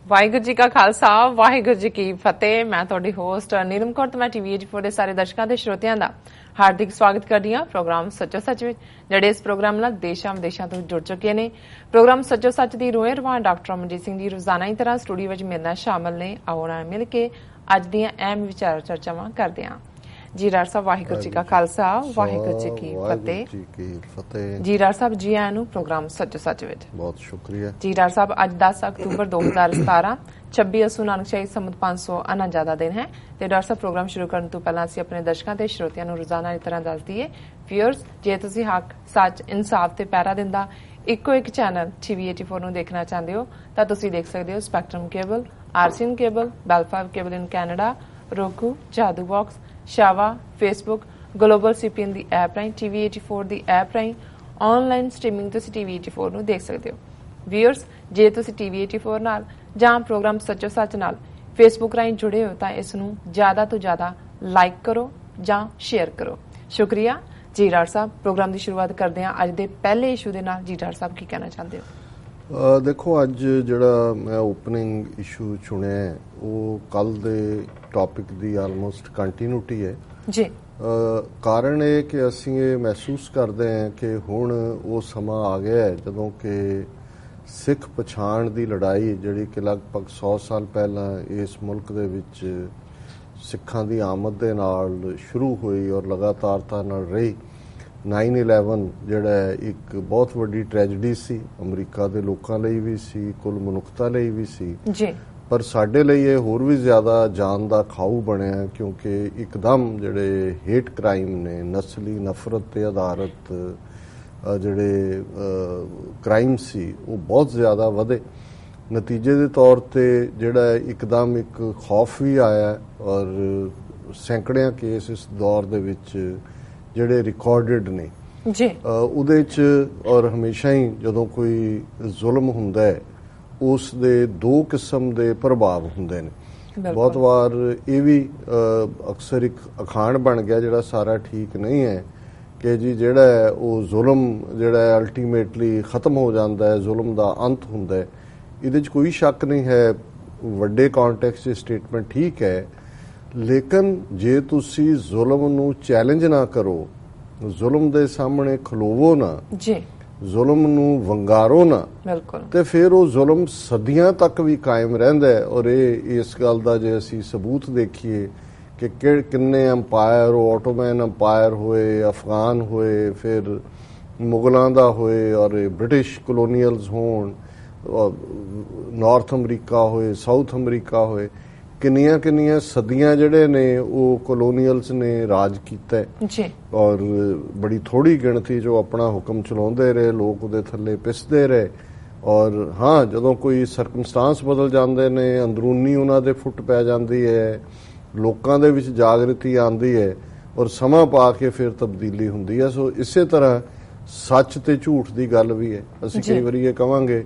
ਵਾਹਿਗੁਰੂ ਜੀ ਕਾ ਖਾਲਸਾ ਵਾਹਿਗੁਰੂ ਜੀ ਕੀ ਫਤਿਹ। ਮੈਂ ਤੁਹਾਡੀ ਹੋਸਟ ਨੀਲਮ ਕੌਰ ਤੇ ਮੈਂ TV84 ਦੇ ਸਾਰੇ ਦਰਸ਼ਕਾਂ ਤੇ ਸਰੋਤਿਆਂ ਦਾ ਹਾਰਦਿਕ ਸਵਾਗਤ ਕਰਦੀ ਹਾਂ ਪ੍ਰੋਗਰਾਮ ਸੱਚੋ ਸੱਚ ਵਿੱਚ, ਜਿਹੜੇ ਇਸ ਪ੍ਰੋਗਰਾਮ ਨਾਲ ਦੇਸ਼ਾਂ ਵਿਦੇਸ਼ਾਂ ਤੋਂ ਜੁੜ ਚੁੱਕੇ ਨੇ। ਪ੍ਰੋਗਰਾਮ ਸੱਚੋ ਸੱਚ ਦੀ ਰੂਹੇ ਰਵਾਨ ਡਾਕਟਰ ਅਮਨਜੀਤ ਸਿੰਘ ਦੀ ਰੋਜ਼ਾਨਾ ਹੀ ਤਰ੍ਹਾਂ ਸਟੂਡੀਓ ਵਿੱਚ ਮੇਰੇ ਨਾਲ ਸ਼ਾਮਲ ਨੇ। ਆਓ ਨਾਲ ਮਿਲ ਕੇ ਅੱਜ ਦੀਆਂ ਅਹਿਮ ਵਿਚਾਰ ਚਰਚਾਵਾਂ ਕਰਦੇ ਹਾਂ। ਜੀ ਡਾਕਟਰ ਸਾਹਿਬ ਵਾਹਿਗੁਰੂ ਜੀ ਕਾ ਖਾਲਸਾ ਵਾਹਿਗੁਰੂ ਜੀ ਕੀ ਫਤਿਹ। ਜੀ ਡਾਕਟਰ ਸਾਹਿਬ ਜੀ ਆਇਆਂ ਨੂੰ ਪ੍ਰੋਗਰਾਮ ਸੱਚੋ ਸੱਚ ਵਿੱਚ ਬਹੁਤ ਸ਼ੁਕਰੀਆ। ਜੀ ਡਾਕਟਰ ਸਾਹਿਬ ਅੱਜ 10 ਅਕਤੂਬਰ 2017 26 असू नानक शाही संमत 549 ਦਾ ਦਿਨ ਹੈ ਤੇ ਡਾਕਟਰ ਸਾਹਿਬ ਪ੍ਰੋਗਰਾਮ ਸ਼ੁਰੂ ਕਰਨ ਤੋਂ ਪਹਿਲਾਂ ਅਸੀਂ ਆਪਣੇ ਦਰਸ਼ਕਾਂ ਤੇ ਸਰੋਤਿਆਂ ਨੂੰ ਰੋਜ਼ਾਨਾ ਦੀ ਤਰ੍ਹਾਂ ਦੱਸ ਦਈਏ ਵੀਅਰਸ, ਜੇ ਤੁਸੀਂ ਹੱਕ ਸੱਚ ਇਨਸਾਫ ਤੇ ਪਹਿਰਾ ਦਿੰਦਾ ਇੱਕੋ ਇੱਕ ਚੈਨਲ TV84 ਨੂੰ ਦੇਖਣਾ ਚਾਹੁੰਦੇ ਹੋ ਤਾਂ ਤੁਸੀਂ ਦੇਖ ਸਕਦੇ ਹੋ ਸਪੈਕਟਰਮ ਕੇਬਲ, ਆਰਸੀਐਨ ਕੇਬਲ, ਬੈਲ5 cable in Canada, roku, Jadoo box, ਸ਼ਾਵਾ, ਫੇਸਬੁੱਕ, ਗਲੋਬਲ CPN ਦੀ ਐਪ ਰਾਹੀਂ, TV84 ਦੀ ਐਪ ਰਾਹੀਂ ਆਨਲਾਈਨ ਸਟ੍ਰੀਮਿੰਗ ਤੁਸੀਂ TV84 ਨੂੰ ਦੇਖ ਸਕਦੇ ਹੋ। ਵੀਅਰਸ, ਜੇ ਤੁਸੀਂ TV84 ਨਾਲ ਜਾਂ ਪ੍ਰੋਗਰਾਮ ਸੱਚੋ ਸੱਚ ਨਾਲ ਫੇਸਬੁੱਕ ਰਾਹੀਂ ਜੁੜੇ ਹੋ ਤਾਂ ਇਸ ਨੂੰ ਜ਼ਿਆਦਾ ਤੋਂ ਜ਼ਿਆਦਾ ਲਾਈਕ ਕਰੋ ਜਾਂ ਸ਼ੇਅਰ ਕਰੋ। ਸ਼ੁਕਰੀਆ ਜੀ ਡਾਕਟਰ ਸਾਹਿਬ। ਪ੍ਰੋਗਰਾਮ ਦੀ ਸ਼ੁਰੂਆਤ ਕਰਦੇ ਹਾਂ ਅੱਜ ਦੇ ਪਹਿਲੇ ਇਸ਼ੂ ਦੇ ਨਾਲ। ਜੀ ਡਾਕਟਰ ਸਾਹਿਬ ਕੀ ਕਹਿਣਾ ਚਾਹੁੰਦੇ ਹੋ? ਦੇਖੋ, ਅੱਜ ਜਿਹੜਾ ਮੈਂ ਓਪਨਿੰਗ ਇਸ਼ੂ ਚੁਣਿਆ ਉਹ ਕੱਲ ਦੇ ਟੌਪਿਕ ਦੀ ਆਲਮੋਸਟ ਕੰਟੀਨਿਊਟੀ ਹੈ ਜੀ। ਕਾਰਨ ਇਹ ਕਿ ਅਸੀਂ ਇਹ ਮਹਿਸੂਸ ਕਰਦੇ ਹਾਂ ਕਿ ਹੁਣ ਉਹ ਸਮਾਂ ਆ ਗਿਆ ਹੈ ਜਦੋਂ ਕਿ ਸਿੱਖ ਪਛਾਣ ਦੀ ਲੜਾਈ ਜਿਹੜੀ ਕਿ ਲਗਭਗ 100 ਸਾਲ ਪਹਿਲਾਂ ਇਸ ਮੁਲਕ ਦੇ ਵਿੱਚ ਸਿੱਖਾਂ ਦੀ ਆਮਦ ਦੇ ਨਾਲ ਸ਼ੁਰੂ ਹੋਈ ਔਰ ਲਗਾਤਾਰਤਾ ਨਾਲ ਰਹੀ। 9/11 ਜਿਹੜਾ ਇੱਕ ਬਹੁਤ ਵੱਡੀ ਟ੍ਰੈਜਡੀ ਸੀ, ਅਮਰੀਕਾ ਦੇ ਲੋਕਾਂ ਲਈ ਵੀ ਸੀ, ਕੁੱਲ ਮਨੁੱਖਤਾ ਲਈ ਵੀ ਸੀ ਜੀ, ਪਰ ਸਾਡੇ ਲਈ ਇਹ ਹੋਰ ਵੀ ਜ਼ਿਆਦਾ ਜਾਨ ਦਾ ਖਾਊ ਬਣਿਆ ਕਿਉਂਕਿ ਇੱਕਦਮ ਜਿਹੜੇ ਹੇਟ ਕ੍ਰਾਈਮ ਨੇ, ਨਸਲੀ ਨਫ਼ਰਤ ਤੇ ਆਧਾਰਿਤ ਜਿਹੜੇ ਕ੍ਰਾਈਮ ਸੀ ਉਹ ਬਹੁਤ ਜ਼ਿਆਦਾ ਵਧੇ। ਨਤੀਜੇ ਦੇ ਤੌਰ ਤੇ ਜਿਹੜਾ ਇੱਕਦਮ ਇੱਕ ਖੌਫ ਵੀ ਆਇਆ ਔਰ ਸੈਂਕੜਿਆਂ ਕੇਸ ਇਸ ਦੌਰ ਦੇ ਵਿੱਚ ਜਿਹੜੇ ਰਿਕਾਰਡਡ ਨੇ ਜੀ ਉਹਦੇ 'ਚ। ਔਰ ਹਮੇਸ਼ਾ ਹੀ ਜਦੋਂ ਕੋਈ ਜ਼ੁਲਮ ਹੁੰਦਾ ਹੈ ਉਸ ਦੇ ਦੋ ਕਿਸਮ ਦੇ ਪ੍ਰਭਾਵ ਹੁੰਦੇ ਨੇ। ਬਹੁਤ ਵਾਰ ਇਹ ਵੀ ਅਕਸਰ ਇੱਕ ਅਖਾਣ ਬਣ ਗਿਆ ਜਿਹੜਾ ਸਾਰਾ ਠੀਕ ਨਹੀਂ ਹੈ ਕਿ ਜੀ ਜਿਹੜਾ ਹੈ ਉਹ ਜ਼ੁਲਮ ਜਿਹੜਾ ਹੈ ਅਲਟੀਮੇਟਲੀ ਖਤਮ ਹੋ ਜਾਂਦਾ ਹੈ, ਜ਼ੁਲਮ ਦਾ ਅੰਤ ਹੁੰਦਾ ਹੈ। ਇਹਦੇ 'ਚ ਕੋਈ ਸ਼ੱਕ ਨਹੀਂ ਹੈ, ਵੱਡੇ ਕੌਨਟੈਕਸਟ 'ਚ ਸਟੇਟਮੈਂਟ ਠੀਕ ਹੈ, ਲੇਕਿਨ ਜੇ ਤੁਸੀਂ ਜ਼ੁਲਮ ਨੂੰ ਚੈਲੰਜ ਨਾ ਕਰੋ, ਜ਼ੁਲਮ ਦੇ ਸਾਹਮਣੇ ਖਲੋਵੋ ਨਾ ਜੀ, ਜ਼ੁਲਮ ਨੂੰ ਵੰਗਾਰੋ ਨਾ, ਬਿਲਕੁਲ, ਤੇ ਫਿਰ ਉਹ ਜ਼ੁਲਮ ਸਦੀਆਂ ਤੱਕ ਵੀ ਕਾਇਮ ਰਹਿੰਦਾ ਹੈ। ਔਰ ਇਹ ਇਸ ਗੱਲ ਦਾ ਜੇ ਅਸੀਂ ਸਬੂਤ ਦੇਖੀਏ ਕਿ ਕਿੰਨੇ ਅੰਪਾਇਰ, ਆਟੋਮੈਨ ਅੰਪਾਇਰ ਹੋਏ, ਅਫਗਾਨ ਹੋਏ, ਫਿਰ ਮੁਗਲਾਂ ਦਾ ਹੋਏ ਔਰ ਬ੍ਰਿਟਿਸ਼ ਕਲੋਨੀਅਲਸ ਹੋਣ, ਨਾਰਥ ਅਮਰੀਕਾ ਹੋਏ, ਸਾਊਥ ਅਮਰੀਕਾ ਹੋਏ, ਕਿੰਨੀਆਂ ਸਦੀਆਂ ਜਿਹੜੇ ਨੇ ਉਹ ਕਲੋਨੀਅਲਸ ਨੇ ਰਾਜ ਕੀਤਾ ਜੀ। ਔਰ ਬੜੀ ਥੋੜੀ ਗਿਣਤੀ ਜੋ ਆਪਣਾ ਹੁਕਮ ਚਲਾਉਂਦੇ ਰਹੇ, ਲੋਕ ਉਹਦੇ ਥੱਲੇ ਪਿਸਦੇ ਰਹੇ। ਔਰ ਹਾਂ, ਜਦੋਂ ਕੋਈ ਸਰਕਮਸਟਾਂਸ ਬਦਲ ਜਾਂਦੇ ਨੇ, ਅੰਦਰੂਨੀ ਉਹਨਾਂ ਦੇ ਫੁੱਟ ਪੈ ਜਾਂਦੀ ਹੈ, ਲੋਕਾਂ ਦੇ ਵਿੱਚ ਜਾਗਰਤੀ ਆਉਂਦੀ ਹੈ ਔਰ ਸਮਾਂ ਪਾ ਕੇ ਫਿਰ ਤਬਦੀਲੀ ਹੁੰਦੀ ਹੈ। ਸੋ ਇਸੇ ਤਰ੍ਹਾਂ ਸੱਚ ਤੇ ਝੂਠ ਦੀ ਗੱਲ ਵੀ ਹੈ। ਅਸੀਂ ਕਈ ਵਾਰੀ ਇਹ ਕਵਾਂਗੇ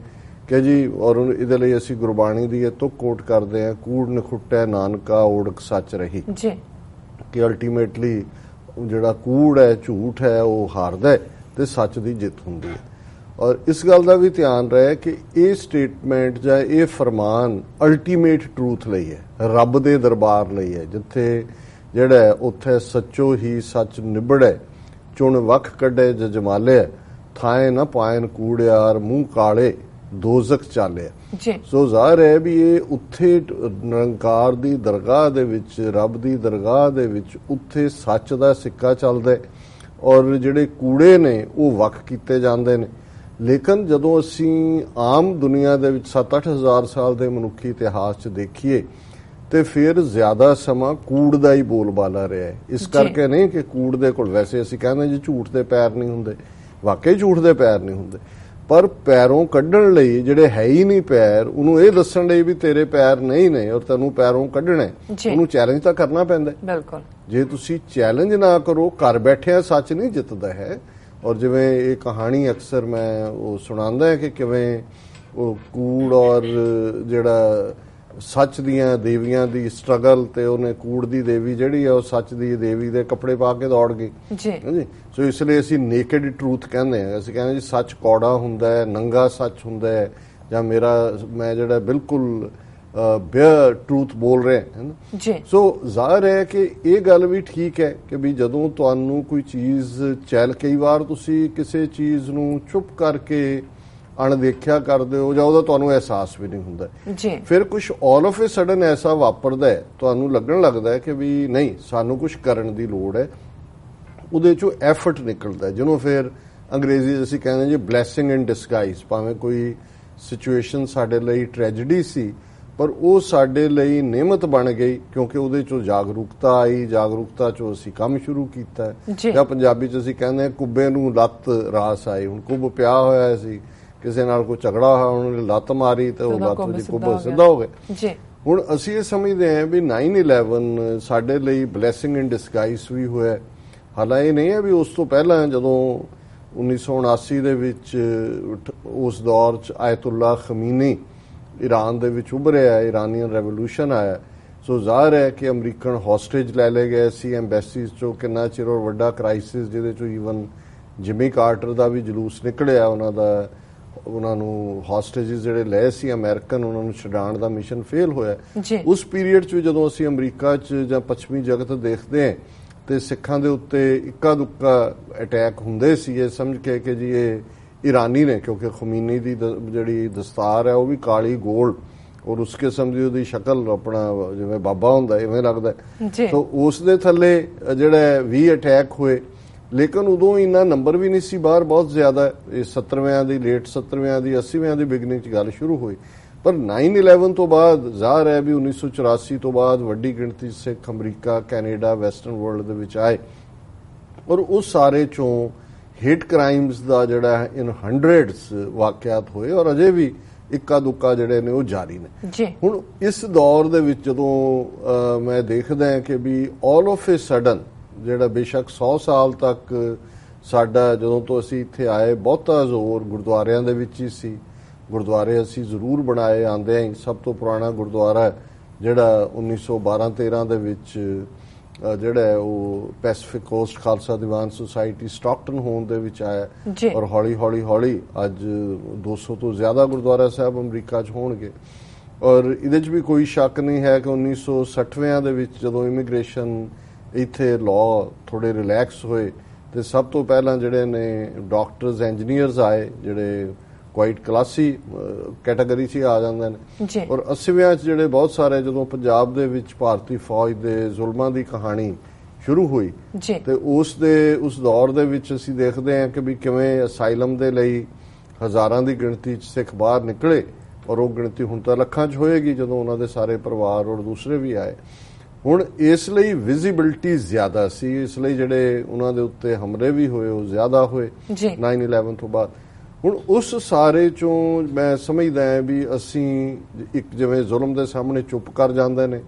ਕਿ ਜੀ, ਔਰ ਇਹਦੇ ਲਈ ਅਸੀਂ ਗੁਰਬਾਣੀ ਦੀ ਇਹ ਤੁਕ ਕੋਟ ਕਰਦੇ ਹਾਂ, ਕੂੜ ਨਖੁੱਟੈ ਨਾਨਕਾ ਓੜਕ ਸੱਚ ਰਹੀ ਜੀ, ਕਿ ਅਲਟੀਮੇਟਲੀ ਜਿਹੜਾ ਕੂੜ ਹੈ, ਝੂਠ ਹੈ, ਉਹ ਹਾਰਦਾ ਤੇ ਸੱਚ ਦੀ ਜਿੱਤ ਹੁੰਦੀ ਹੈ। ਔਰ ਇਸ ਗੱਲ ਦਾ ਵੀ ਧਿਆਨ ਰਹੇ ਕਿ ਇਹ ਸਟੇਟਮੈਂਟ ਜਾਂ ਇਹ ਫਰਮਾਨ ਅਲਟੀਮੇਟ ਟਰੂਥ ਲਈ ਹੈ, ਰੱਬ ਦੇ ਦਰਬਾਰ ਲਈ ਹੈ, ਜਿੱਥੇ ਜਿਹੜਾ ਉੱਥੇ ਸੱਚੋ ਹੀ ਸੱਚ ਨਿਬੜੈ, ਚੁਣ ਵੱਖ ਕੱਢੇ ਜਜਮਾਲੇ, ਥਾਏ ਨਾ ਪਾਇਨ ਕੂੜਿਆਰ ਮੂੰਹ ਕਾਲੇ ਦੋਜ਼ਖ ਚਾਲਿਆ। ਸੋ ਜ਼ਾਹਿਰ ਹੈ ਵੀ ਇਹ ਉੱਥੇ ਨਿਰੰਕਾਰ ਦੀ ਦਰਗਾਹ ਦੇ ਵਿੱਚ, ਰੱਬ ਦੀ ਦਰਗਾਹ ਦੇ ਵਿੱਚ ਉੱਥੇ ਸੱਚ ਦਾ ਸਿੱਕਾ ਚੱਲਦਾ ਔਰ ਜਿਹੜੇ ਕੂੜੇ ਨੇ ਉਹ ਵੱਖ ਕੀਤੇ ਜਾਂਦੇ ਨੇ। ਲੇਕਿਨ ਜਦੋਂ ਅਸੀਂ ਆਮ ਦੁਨੀਆ ਦੇ ਵਿੱਚ 7-8 ਹਜ਼ਾਰ ਸਾਲ ਦੇ ਮਨੁੱਖੀ ਇਤਿਹਾਸ 'ਚ ਦੇਖੀਏ ਤੇ ਫਿਰ ਜ਼ਿਆਦਾ ਸਮਾਂ ਕੂੜ ਦਾ ਹੀ ਬੋਲਬਾਲਾ ਰਿਹਾ ਹੈ। ਇਸ ਕਰਕੇ ਨਹੀਂ ਕਿ ਕੂੜ ਦੇ ਕੋਲ, ਵੈਸੇ ਅਸੀਂ ਕਹਿੰਦੇ ਜੀ ਝੂਠ ਦੇ ਪੈਰ ਨਹੀਂ ਹੁੰਦੇ, ਵਾਕਈ ਝੂਠ ਦੇ ਪੈਰ ਨਹੀਂ ਹੁੰਦੇ, ਪਰ ਪੈਰੋਂ ਕੱਢਣ ਲਈ ਜਿਹੜੇ ਹੈ ਹੀ ਨਹੀਂ ਪੈਰ, ਉਹਨੂੰ ਇਹ ਦੱਸਣ ਲਈ ਵੀ ਤੇਰੇ ਪੈਰ ਨਹੀਂ ਨੇ ਔਰ ਤੈਨੂੰ ਪੈਰੋਂ ਕੱਢਣਾ, ਉਹਨੂੰ ਚੈਲੰਜ ਤਾਂ ਕਰਨਾ ਪੈਂਦਾ। ਬਿਲਕੁਲ, ਜੇ ਤੁਸੀਂ ਚੈਲੰਜ ਨਾ ਕਰੋ, ਘਰ ਬੈਠਿਆਂ ਸੱਚ ਨਹੀਂ ਜਿੱਤਦਾ ਹੈ। ਔਰ ਜਿਵੇਂ ਇਹ ਕਹਾਣੀ ਅਕਸਰ ਮੈਂ ਉਹ ਸੁਣਾਉਂਦਾ ਹੈ ਕਿ ਕਿਵੇਂ ਉਹ ਕੂੜ ਔਰ ਜਿਹੜਾ ਸੱਚ ਦੀਆਂ ਦੇਵੀਆਂ ਦੀ ਸਟਰਗਲ, ਤੇ ਉਹਨੇ ਕੂੜ ਦੀ ਦੇਵੀ ਜਿਹੜੀ ਆ ਉਹ ਸੱਚ ਦੀ ਦੇਵੀ ਦੇ ਕੱਪੜੇ ਪਾ ਕੇ ਦੌੜ ਗਈ ਜੀ। ਸੋ ਇਸ ਲਈ ਅਸੀਂ ਨੇਕਡ ਟਰੂਥ ਕਹਿੰਦੇ ਹਾਂ। ਅਸੀਂ ਕਹਿੰਦੇ ਜੀ ਸੱਚ ਕੌੜਾ ਹੁੰਦਾ ਹੈ, ਨੰਗਾ ਸੱਚ ਹੁੰਦਾ ਹੈ, ਜਾਂ ਮੈਂ ਜਿਹੜਾ ਬਿਲਕੁਲ ਬੇਅਰ ਟਰੂਥ ਬੋਲ ਰਹੇ ਹਨ ਜੀ। ਸੋ ਜ਼ਾਹਿਰ ਹੈ ਕਿ ਇਹ ਗੱਲ ਵੀ ਠੀਕ ਹੈ ਕਿ ਵੀ ਜਦੋਂ ਤੁਹਾਨੂੰ ਕੋਈ ਚੀਜ਼ ਕਈ ਵਾਰ ਤੁਸੀਂ ਕਿਸੇ ਚੀਜ਼ ਨੂੰ ਚੁੱਪ ਕਰਕੇ ਅਣਦੇਖਿਆ ਕਰਦੇ ਹੋ ਜਾਂ ਉਹਦਾ ਤੁਹਾਨੂੰ ਅਹਿਸਾਸ ਵੀ ਨਹੀਂ ਹੁੰਦਾ ਜੀ। ਫਿਰ ਕੁਝ ਆਲ ਆਫ ਅ ਸਡਨ ਐਸਾ ਵਾਪਰਦਾ ਹੈ, ਤੁਹਾਨੂੰ ਲੱਗਣ ਲੱਗਦਾ ਹੈ ਕਿ ਵੀ ਨਹੀਂ ਸਾਨੂੰ ਕੁਝ ਕਰਨ ਦੀ ਲੋੜ ਹੈ, ਉਹਦੇ ਚੋਂ ਐਫਰਟ ਨਿਕਲਦਾ ਜਿਹਨੂੰ ਫਿਰ ਅੰਗਰੇਜ਼ੀ 'ਚ ਅਸੀਂ ਕਹਿੰਦੇ ਜੀ ਬਲੈਸਿੰਗ ਇਨ ਡਿਸਗਾਈਜ਼। ਭਾਵੇਂ ਕੋਈ ਸਿਚੁਏਸ਼ਨ ਸਾਡੇ ਲਈ ਟ੍ਰੈਜੇਡੀ ਸੀ ਪਰ ਉਹ ਸਾਡੇ ਲਈ ਨਿਯਮਤ ਬਣ ਗਈ ਕਿਉਂਕਿ ਉਹਦੇ ਚੋਂ ਜਾਗਰੂਕਤਾ ਆਈ, ਜਾਗਰੂਕਤਾ ਚੋਂ ਅਸੀਂ ਕੰਮ ਸ਼ੁਰੂ ਕੀਤਾ ਜਾਂ ਪੰਜਾਬੀ 'ਚ ਅਸੀਂ ਕਹਿੰਦੇ ਕੁੱਬੇ ਨੂੰ ਲੱਤ ਰਾਸ ਆਈ। ਹੁਣ ਕੁੱਬ ਪਿਆ ਹੋਇਆ ਸੀ, ਕਿਸੇ ਨਾਲ ਕੋਈ ਝਗੜਾ ਹੋਇਆ, ਉਹਨੇ ਲੱਤ ਮਾਰੀ ਤੇ ਉਹ ਲੱਤ ਦੀ ਕੁੱਬ ਸਿੱਧਾ ਹੋ ਗਿਆ। ਹੁਣ ਅਸੀਂ ਇਹ ਸਮਝਦੇ ਹਾਂ ਵੀ 9/11 ਸਾਡੇ ਲਈ ਬਲੈਸਿੰਗ ਇਨ ਡਿਸਗਾਈਜ਼ ਵੀ ਹੋਇਆ। ਹਾਲਾਂਕਿ ਇਹ ਨਹੀਂ ਹੈ ਵੀ ਉਸ ਤੋਂ ਪਹਿਲਾਂ ਜਦੋਂ 1979 ਦੇ ਵਿੱਚ ਉਸ ਦੌਰ 'ਚ ਆਇਤੁੱਲਾ ਖਮੀਨੀ ਈਰਾਨ ਦੇ ਵਿੱਚ ਉਭਰਿਆ, ਇਰਾਨੀਅਨ ਰੈਵੋਲੂਸ਼ਨ ਆਇਆ, ਸੋ ਜ਼ਾਹਿਰ ਹੈ ਕਿ ਅਮਰੀਕਨ ਹੌਸਟੇਜ ਲੈ ਲਏ ਗਏ ਸੀ ਐਮਬੈਸੀਜ਼ ਚੋਂ ਕਿੰਨਾ ਚਿਰ, ਔਰ ਵੱਡਾ ਕ੍ਰਾਈਸਿਸ ਜਿਹਦੇ ਚੋਂ ਈਵਨ ਜਿਮੀ ਕਾਰਟਰ ਦਾ ਵੀ ਜਲੂਸ ਨਿਕਲਿਆ, ਉਹਨਾਂ ਨੂੰ ਹੌਸਟੇਜਸ ਜਿਹੜੇ ਲਏ ਸੀ ਅਮਰੀਕਨ, ਉਹਨਾਂ ਨੂੰ ਛਡਾਉਣ ਦਾ ਮਿਸ਼ਨ ਫੇਲ ਹੋਇਆ। ਉਸ ਪੀਰੀਅਡ 'ਚ ਜਦੋਂ ਅਸੀਂ ਅਮਰੀਕਾ 'ਚ ਜਾਂ ਪੱਛਮੀ ਜਗਤ ਦੇਖਦੇ ਹਾਂ ਤੇ ਸਿੱਖਾਂ ਦੇ ਉੱਤੇ ਇੱਕਾ ਦੁੱਕਾ ਅਟੈਕ ਹੁੰਦੇ ਸੀ ਇਹ ਸਮਝ ਕੇ ਕਿ ਜੀ ਇਹ ਈਰਾਨੀ ਨੇ, ਕਿਉਂਕਿ ਖਮੀਨੀ ਦੀ ਜਿਹੜੀ ਦਸਤਾਰ ਹੈ ਉਹ ਵੀ ਕਾਲੀ ਗੋਲ ਔਰ ਉਸ ਕਿਸਮ ਦੀ ਉਹਦੀ ਸ਼ਕਲ ਆਪਣਾ ਜਿਵੇਂ ਬਾਬਾ ਹੁੰਦਾ ਇਵੇਂ ਲੱਗਦਾ। ਸੋ ਉਸ ਦੇ ਥੱਲੇ ਜਿਹੜਾ 20 ਅਟੈਕ ਹੋਏ, ਲੇਕਿਨ ਉਦੋਂ ਇੰਨਾ ਨੰਬਰ ਵੀ ਨਹੀਂ ਸੀ ਬਾਹਰ, ਬਹੁਤ ਜ਼ਿਆਦਾ ਇਹ 70ਵਿਆਂ ਦੀ ਲੇਟ 70ਵਿਆਂ ਦੀ 80ਵਿਆਂ ਦੀ ਬਿਗਨਿੰਗ 'ਚ ਗੱਲ ਸ਼ੁਰੂ ਹੋਈ। ਪਰ 9/11 ਤੋਂ ਬਾਅਦ ਜ਼ਾਹਰ ਹੈ ਵੀ 1984 ਤੋਂ ਬਾਅਦ ਵੱਡੀ ਗਿਣਤੀ ਸਿੱਖ ਅਮਰੀਕਾ, ਕੈਨੇਡਾ, ਵੈਸਟਰਨ ਵਰਲਡ ਦੇ ਵਿੱਚ ਆਏ ਔਰ ਉਸ ਸਾਰੇ ਚੋਂ ਹੇਟ ਕ੍ਰਾਈਮਸ ਦਾ ਜਿਹੜਾ ਇਨ ਹੰਡਰਡਸ ਵਾਕਿਆਤ ਹੋਏ ਔਰ ਅਜੇ ਵੀ ਇੱਕਾ ਦੁੱਕਾ ਜਿਹੜੇ ਨੇ ਉਹ ਜਾਰੀ ਨੇ। ਹੁਣ ਇਸ ਦੌਰ ਦੇ ਵਿੱਚ ਜਦੋਂ ਮੈਂ ਦੇਖਦਾ ਕਿ ਵੀ ਆਲ ਆਫ ਅ ਸਡਨ ਜਿਹੜਾ ਬੇਸ਼ੱਕ 100 ਸਾਲ ਤੱਕ ਸਾਡਾ ਜਦੋਂ ਤੋਂ ਅਸੀਂ ਇੱਥੇ ਆਏ ਬਹੁਤਾ ਜ਼ੋਰ ਗੁਰਦੁਆਰਿਆਂ ਦੇ ਵਿੱਚ ਹੀ ਸੀ। ਗੁਰਦੁਆਰੇ ਅਸੀਂ ਜ਼ਰੂਰ ਬਣਾਏ, ਆਉਂਦੇ ਆਂ ਸਭ ਤੋਂ ਪੁਰਾਣਾ ਗੁਰਦੁਆਰਾ ਜਿਹੜਾ 1912-13 ਦੇ ਵਿੱਚ ਜਿਹੜਾ ਉਹ Pacific cost Khalsa Diwan society Stockton ਹੋਣ ਦੇ ਵਿੱਚ ਆਇਆ ਔਰ ਹੌਲੀ ਅੱਜ 200 ਤੋਂ ਜ਼ਿਆਦਾ ਗੁਰਦੁਆਰਾ ਸਾਹਿਬ ਅਮਰੀਕਾ 'ਚ ਹੋਣਗੇ। ਔਰ ਇਹਦੇ 'ਚ ਵੀ ਕੋਈ ਸ਼ੱਕ ਨਹੀਂ ਹੈ ਕਿ 1960ਵਿਆਂ ਦੇ ਵਿੱਚ ਜਦੋਂ ਇਮੀਗ੍ਰੇਸ਼ਨ ਇੱਥੇ ਲਾਅ ਥੋੜੇ ਰਿਲੈਕਸ ਹੋਏ ਤੇ ਸਭ ਤੋਂ ਪਹਿਲਾਂ ਜਿਹੜੇ ਨੇ ਡਾਕਟਰਸ, ਇੰਜੀਨੀਅਰਸ ਆਏ ਜਿਹੜੇ ਕੁਆਇਟ ਕਲਾਸੀ ਕੈਟਾਗਰੀ 'ਚ ਆ ਜਾਂਦੇ ਨੇ। ਔਰ 80ਵਿਆਂ 'ਚ ਜਿਹੜੇ ਬਹੁਤ ਸਾਰੇ ਜਦੋਂ ਪੰਜਾਬ ਦੇ ਵਿੱਚ ਭਾਰਤੀ ਫੌਜ ਦੇ ਜ਼ੁਲਮਾਂ ਦੀ ਕਹਾਣੀ ਸ਼ੁਰੂ ਹੋਈ ਤੇ ਉਸ ਦੌਰ ਦੇ ਵਿੱਚ ਅਸੀਂ ਦੇਖਦੇ ਹਾਂ ਕਿ ਵੀ ਕਿਵੇਂ ਅਸਾਈਲਮ ਦੇ ਲਈ ਹਜ਼ਾਰਾਂ ਦੀ ਗਿਣਤੀ 'ਚ ਸਿੱਖ ਬਾਹਰ ਨਿਕਲੇ ਔਰ ਉਹ ਗਿਣਤੀ ਹੁਣ ਤਾਂ ਲੱਖਾਂ 'ਚ ਹੋਏਗੀ ਜਦੋਂ ਉਹਨਾਂ ਦੇ ਸਾਰੇ ਪਰਿਵਾਰ ਔਰ ਦੂਸਰੇ ਵੀ ਆਏ। ਹੁਣ ਇਸ ਲਈ ਵਿਜ਼ਿਬਿਲਿਟੀ ਜ਼ਿਆਦਾ ਸੀ, ਇਸ ਲਈ ਜਿਹੜੇ ਉਹਨਾਂ ਦੇ ਉੱਤੇ ਹਮਲੇ ਵੀ ਹੋਏ ਉਹ ਜ਼ਿਆਦਾ ਹੋਏ 9/11 ਤੋਂ ਬਾਅਦ। ਹੁਣ ਉਸ ਸਾਰੇ ਚੋਂ ਮੈਂ ਸਮਝਦਾ ਹਾਂ ਵੀ ਅਸੀਂ ਇੱਕ ਜਿਵੇਂ ਜ਼ੁਲਮ ਦੇ ਸਾਹਮਣੇ ਚੁੱਪ ਕਰ ਜਾਂਦੇ ਨੇ,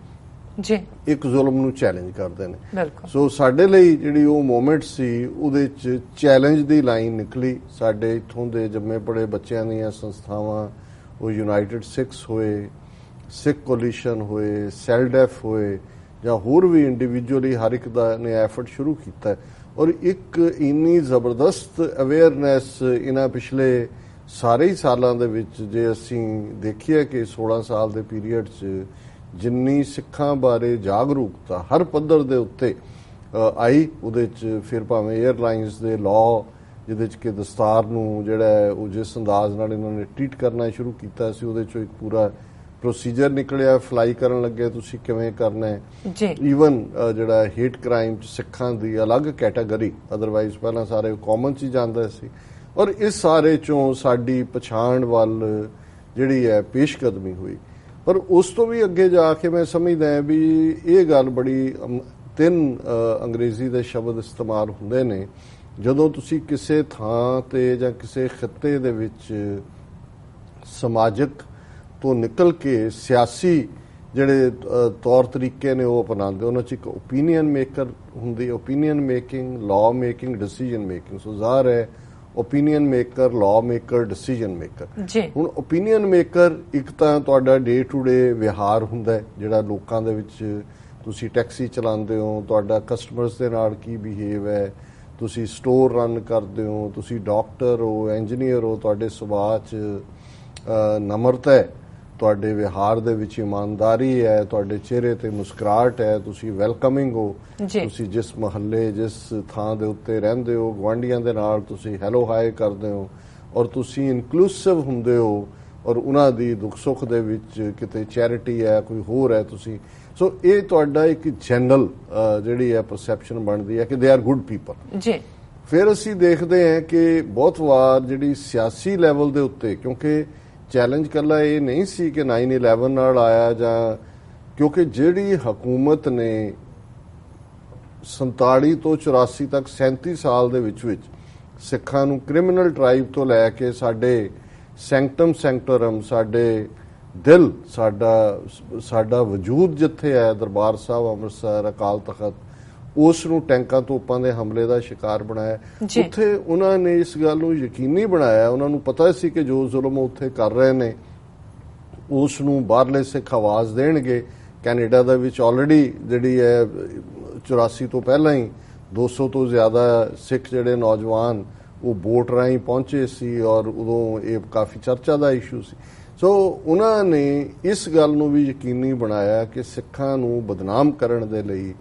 ਇੱਕ ਜ਼ੁਲਮ ਨੂੰ ਚੈਲੰਜ ਕਰਦੇ ਨੇ। ਸੋ ਸਾਡੇ ਲਈ ਜਿਹੜੀ ਉਹ ਮੂਮੈਂਟ ਸੀ ਉਹਦੇ 'ਚ ਚੈਲੰਜ ਦੀ ਲਾਈਨ ਨਿਕਲੀ। ਸਾਡੇ ਇੱਥੋਂ ਦੇ ਜੰਮੇ ਪੜੇ ਬੱਚਿਆਂ ਦੀਆਂ ਸੰਸਥਾਵਾਂ, ਉਹ ਯੂਨਾਈਟਿਡ ਸਿੱਖਸ ਹੋਏ, ਸਿੱਖ ਕੋਲੀਸ਼ਨ ਹੋਏ, ਸੈਲਡੈਫ ਹੋਏ ਜਾਂ ਹੋਰ ਵੀ ਇੰਡੀਵਿਜੂਅਲੀ ਹਰ ਇੱਕ ਦਾ ਨੇ ਐਫਰਟ ਸ਼ੁਰੂ ਕੀਤਾ ਔਰ ਇੱਕ ਇੰਨੀ ਜ਼ਬਰਦਸਤ ਅਵੇਅਰਨੈਸ ਇਹਨਾਂ ਪਿਛਲੇ ਸਾਰੇ ਹੀ ਸਾਲਾਂ ਦੇ ਵਿੱਚ ਜੇ ਅਸੀਂ ਦੇਖੀਏ ਕਿ 16 ਸਾਲ ਦੇ ਪੀਰੀਅਡ 'ਚ ਜਿੰਨੀ ਸਿੱਖਾਂ ਬਾਰੇ ਜਾਗਰੂਕਤਾ ਹਰ ਪੱਧਰ ਦੇ ਉੱਤੇ ਆਈ, ਉਹਦੇ 'ਚ ਫਿਰ ਭਾਵੇਂ 에ਅਰਲਾਈਨਸ ਦੇ ਲਾਅ ਜਿਹਦੇ 'ਚ ਕਿ ਦਸਤਾਰ ਨੂੰ ਜਿਹੜਾ ਉਹ ਜਿਸ ਅੰਦਾਜ਼ ਨਾਲ ਇਹਨਾਂ ਨੇ ਟ੍ਰੀਟ ਕਰਨਾ ਸ਼ੁਰੂ ਕੀਤਾ ਸੀ ਉਹਦੇ 'ਚੋਂ ਇੱਕ ਪੂਰਾ ਪ੍ਰੋਸੀਜਰ ਨਿਕਲਿਆ, ਫਲਾਈ ਕਰਨ ਲੱਗੇ ਤੁਸੀਂ ਕਿਵੇਂ ਕਰਨਾ ਹੈ। ਈਵਨ ਜਿਹੜਾ ਹੇਟ ਕ੍ਰਾਈਮ 'ਚ ਸਿੱਖਾਂ ਦੀ ਅਲੱਗ ਕੈਟਾਗਰੀ, ਅਦਰਵਾਈਜ਼ ਪਹਿਲਾਂ ਸਾਰੇ ਕਾਮਨ 'ਚ ਹੀ ਜਾਂਦੇ ਸੀ ਔਰ ਇਸ ਸਾਰੇ 'ਚੋਂ ਸਾਡੀ ਪਛਾਣ ਵੱਲ ਜਿਹੜੀ ਹੈ ਪੇਸ਼ਕਦਮੀ ਹੋਈ। ਪਰ ਉਸ ਤੋਂ ਵੀ ਅੱਗੇ ਜਾ ਕੇ ਮੈਂ ਸਮਝਦਾ ਹਾਂ ਵੀ ਇਹ ਗੱਲ ਬੜੀ 3 ਅੰਗਰੇਜ਼ੀ ਦੇ ਸ਼ਬਦ ਇਸਤੇਮਾਲ ਹੁੰਦੇ ਨੇ ਜਦੋਂ ਤੁਸੀਂ ਕਿਸੇ ਥਾਂ ਤੇ ਜਾਂ ਕਿਸੇ ਖਿੱਤੇ ਦੇ ਵਿੱਚ ਸਮਾਜਿਕ ਤੋਂ ਨਿਕਲ ਕੇ ਸਿਆਸੀ ਜਿਹੜੇ ਤੌਰ ਤਰੀਕੇ ਨੇ ਉਹ ਅਪਣਾਉਂਦੇ, ਉਹਨਾਂ 'ਚ ਇੱਕ ਓਪੀਨੀਅਨ ਮੇਕਰ ਹੁੰਦੀ, opinion making, law making, decision making. So ਜ਼ਾਹਰ ਹੈ opinion maker, law maker, decision maker. ਹੁਣ ਓਪੀਨੀਅਨ ਮੇਕਰ ਇੱਕ ਤਾਂ ਤੁਹਾਡਾ ਡੇ ਟੂ ਡੇ ਵਿਹਾਰ ਹੁੰਦਾ ਜਿਹੜਾ ਲੋਕਾਂ ਦੇ ਵਿੱਚ, ਤੁਸੀਂ ਟੈਕਸੀ ਚਲਾਉਂਦੇ ਹੋ, ਤੁਹਾਡਾ ਕਸਟਮਰਸ ਦੇ ਨਾਲ ਕੀ ਬਿਹੇਵ ਹੈ, ਤੁਸੀਂ ਸਟੋਰ ਰਨ ਕਰਦੇ ਹੋ, ਤੁਸੀਂ ਡਾਕਟਰ ਹੋ, ਇੰਜੀਨੀਅਰ ਹੋ, ਤੁਹਾਡੇ ਸੁਭਾਅ 'ਚ ਨਮਰਤਾ ਹੈ ਤੁਹਾਡੇ ਵਿਹਾਰ ਦੇ ਵਿੱਚ ਇਮਾਨਦਾਰੀ ਹੈ, ਤੁਹਾਡੇ ਚਿਹਰੇ ਤੇ ਮੁਸਕਰਾਹਟ ਹੈ, ਤੁਸੀਂ ਵੈਲਕਮਿੰਗ ਹੋ, ਤੁਸੀਂ ਜਿਸ ਮਹੱਲੇ ਜਿਸ ਥਾਂ ਦੇ ਉੱਤੇ ਰਹਿੰਦੇ ਹੋ ਗੁਆਂਢੀਆਂ ਦੇ ਨਾਲ ਤੁਸੀਂ ਹੈਲੋ ਹਾਈ ਕਰਦੇ ਹੋ, ਔਰ ਤੁਸੀਂ ਇਨਕਲੂਸਿਵ ਹੁੰਦੇ ਹੋ, ਔਰ ਉਹਨਾਂ ਦੀ ਦੁੱਖ ਸੁੱਖ ਦੇ ਵਿੱਚ ਕਿਤੇ ਚੈਰਿਟੀ ਹੈ ਕੋਈ ਹੋਰ ਹੈ ਤੁਸੀਂ, ਸੋ ਇਹ ਤੁਹਾਡਾ ਇੱਕ ਜਨਰਲ ਜਿਹੜੀ ਹੈ ਪਰਸੈਪਸ਼ਨ ਬਣਦੀ ਹੈ ਕਿ ਦੇ ਆਰ ਗੁੱਡ ਪੀਪਲ ਜੀ। ਫਿਰ ਅਸੀਂ ਦੇਖਦੇ ਹਾਂ ਕਿ ਬਹੁਤ ਵਾਰ ਜਿਹੜੀ ਸਿਆਸੀ ਲੈਵਲ ਦੇ ਉੱਤੇ, ਕਿਉਂਕਿ ਚੈਲੰਜ ਕੱਲਾ ਇਹ ਨਹੀਂ ਸੀ ਕਿ 9/11 ਨਾਲ ਆਇਆ, ਜਾਂ ਕਿਉਂਕਿ ਜਿਹੜੀ ਹਕੂਮਤ ਨੇ 47 ਤੋਂ 84 ਤੱਕ 37 ਸਾਲ ਦੇ ਵਿੱਚ ਸਿੱਖਾਂ ਨੂੰ ਕ੍ਰਿਮੀਨਲ ਟ੍ਰਾਈਬ ਤੋਂ ਲੈ ਕੇ ਸਾਡੇ ਸੈਂਕਟਮ ਸੈਂਕਟਰਮ, ਸਾਡੇ ਦਿਲ, ਸਾਡਾ ਵਜੂਦ ਜਿੱਥੇ ਹੈ ਦਰਬਾਰ ਸਾਹਿਬ ਅੰਮ੍ਰਿਤਸਰ ਅਕਾਲ ਤਖਤ, ਉਸ ਨੂੰ ਟੈਂਕਾਂ ਤੋਪਾਂ ਦੇ ਹਮਲੇ ਦਾ ਸ਼ਿਕਾਰ ਬਣਾਇਆ। ਉੱਥੇ ਉਹਨਾਂ ਨੇ ਇਸ ਗੱਲ ਨੂੰ ਯਕੀਨੀ ਬਣਾਇਆ, ਉਹਨਾਂ ਨੂੰ ਪਤਾ ਸੀ ਕਿ ਜੋ ਜ਼ੁਲਮ ਉੱਥੇ ਕਰ ਰਹੇ ਨੇ ਉਸ ਨੂੰ ਬਾਹਰਲੇ ਸਿੱਖ ਆਵਾਜ਼ ਦੇਣਗੇ। ਕੈਨੇਡਾ ਦੇ ਵਿੱਚ ਆਲਰੇਡੀ ਜਿਹੜੀ ਹੈ 84 ਤੋਂ ਪਹਿਲਾਂ ਹੀ 200 ਤੋਂ ਜ਼ਿਆਦਾ ਸਿੱਖ ਜਿਹੜੇ ਨੌਜਵਾਨ ਉਹ ਬੋਟ ਰਾਹੀਂ ਪਹੁੰਚੇ ਸੀ, ਔਰ ਉਦੋਂ ਇਹ ਕਾਫੀ ਚਰਚਾ ਦਾ ਇਸ਼ੂ ਸੀ। ਸੋ ਉਹਨਾਂ ਨੇ ਇਸ ਗੱਲ ਨੂੰ ਵੀ ਯਕੀਨੀ ਬਣਾਇਆ ਕਿ ਸਿੱਖਾਂ ਨੂੰ ਬਦਨਾਮ ਕਰਨ ਦੇ ਲਈ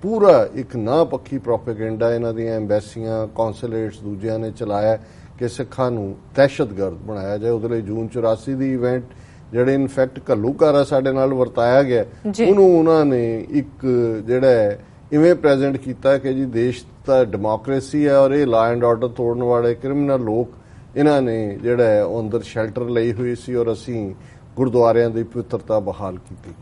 ਪੂਰਾ ਇੱਕ ਨਾ ਪੱਖੀ ਪ੍ਰੋਪੇਗੈਂਡਾ ਇਹਨਾਂ ਦੀਆਂ ਐਮਬੈਸੀਆਂ, ਕੌਂਸੂਲੇਟਸ ਦੂਜਿਆਂ ਨੇ ਚਲਾਇਆ ਕਿ ਸਿੱਖਾਂ ਨੂੰ ਦਹਿਸ਼ਤਗਰਦ ਬਣਾਇਆ ਜਾਏ। ਉਹਦੇ ਲਈ ਜੂਨ 84 ਦੀ ਇਵੈਂਟ ਜਿਹੜੇ ਇਨਫੈਕਟ ਘੱਲੂਘਾਰਾ ਸਾਡੇ ਨਾਲ ਵਰਤਾਇਆ ਗਿਆ, ਉਹਨੂੰ ਉਹਨਾਂ ਨੇ ਇੱਕ ਜਿਹੜਾ ਇਵੇਂ ਪ੍ਰੈਜ਼ੈਂਟ ਕੀਤਾ ਕਿ ਜੀ ਦੇਸ਼ ਤਾਂ ਡੈਮੋਕ੍ਰੇਸੀ ਹੈ ਔਰ ਇਹ ਲਾ ਐਂਡ ਆਰਡਰ ਤੋੜਨ ਵਾਲੇ ਕ੍ਰਿਮੀਨਲ ਲੋਕ ਇਹਨਾਂ ਨੇ ਜਿਹੜਾ ਉਹ ਅੰਦਰ ਸ਼ੈਲਟਰ ਲਈ ਹੋਈ ਸੀ, ਔਰ ਅਸੀਂ ਗੁਰਦੁਆਰਿਆਂ ਦੀ ਪਵਿੱਤਰਤਾ ਬਹਾਲ ਕੀਤੀ।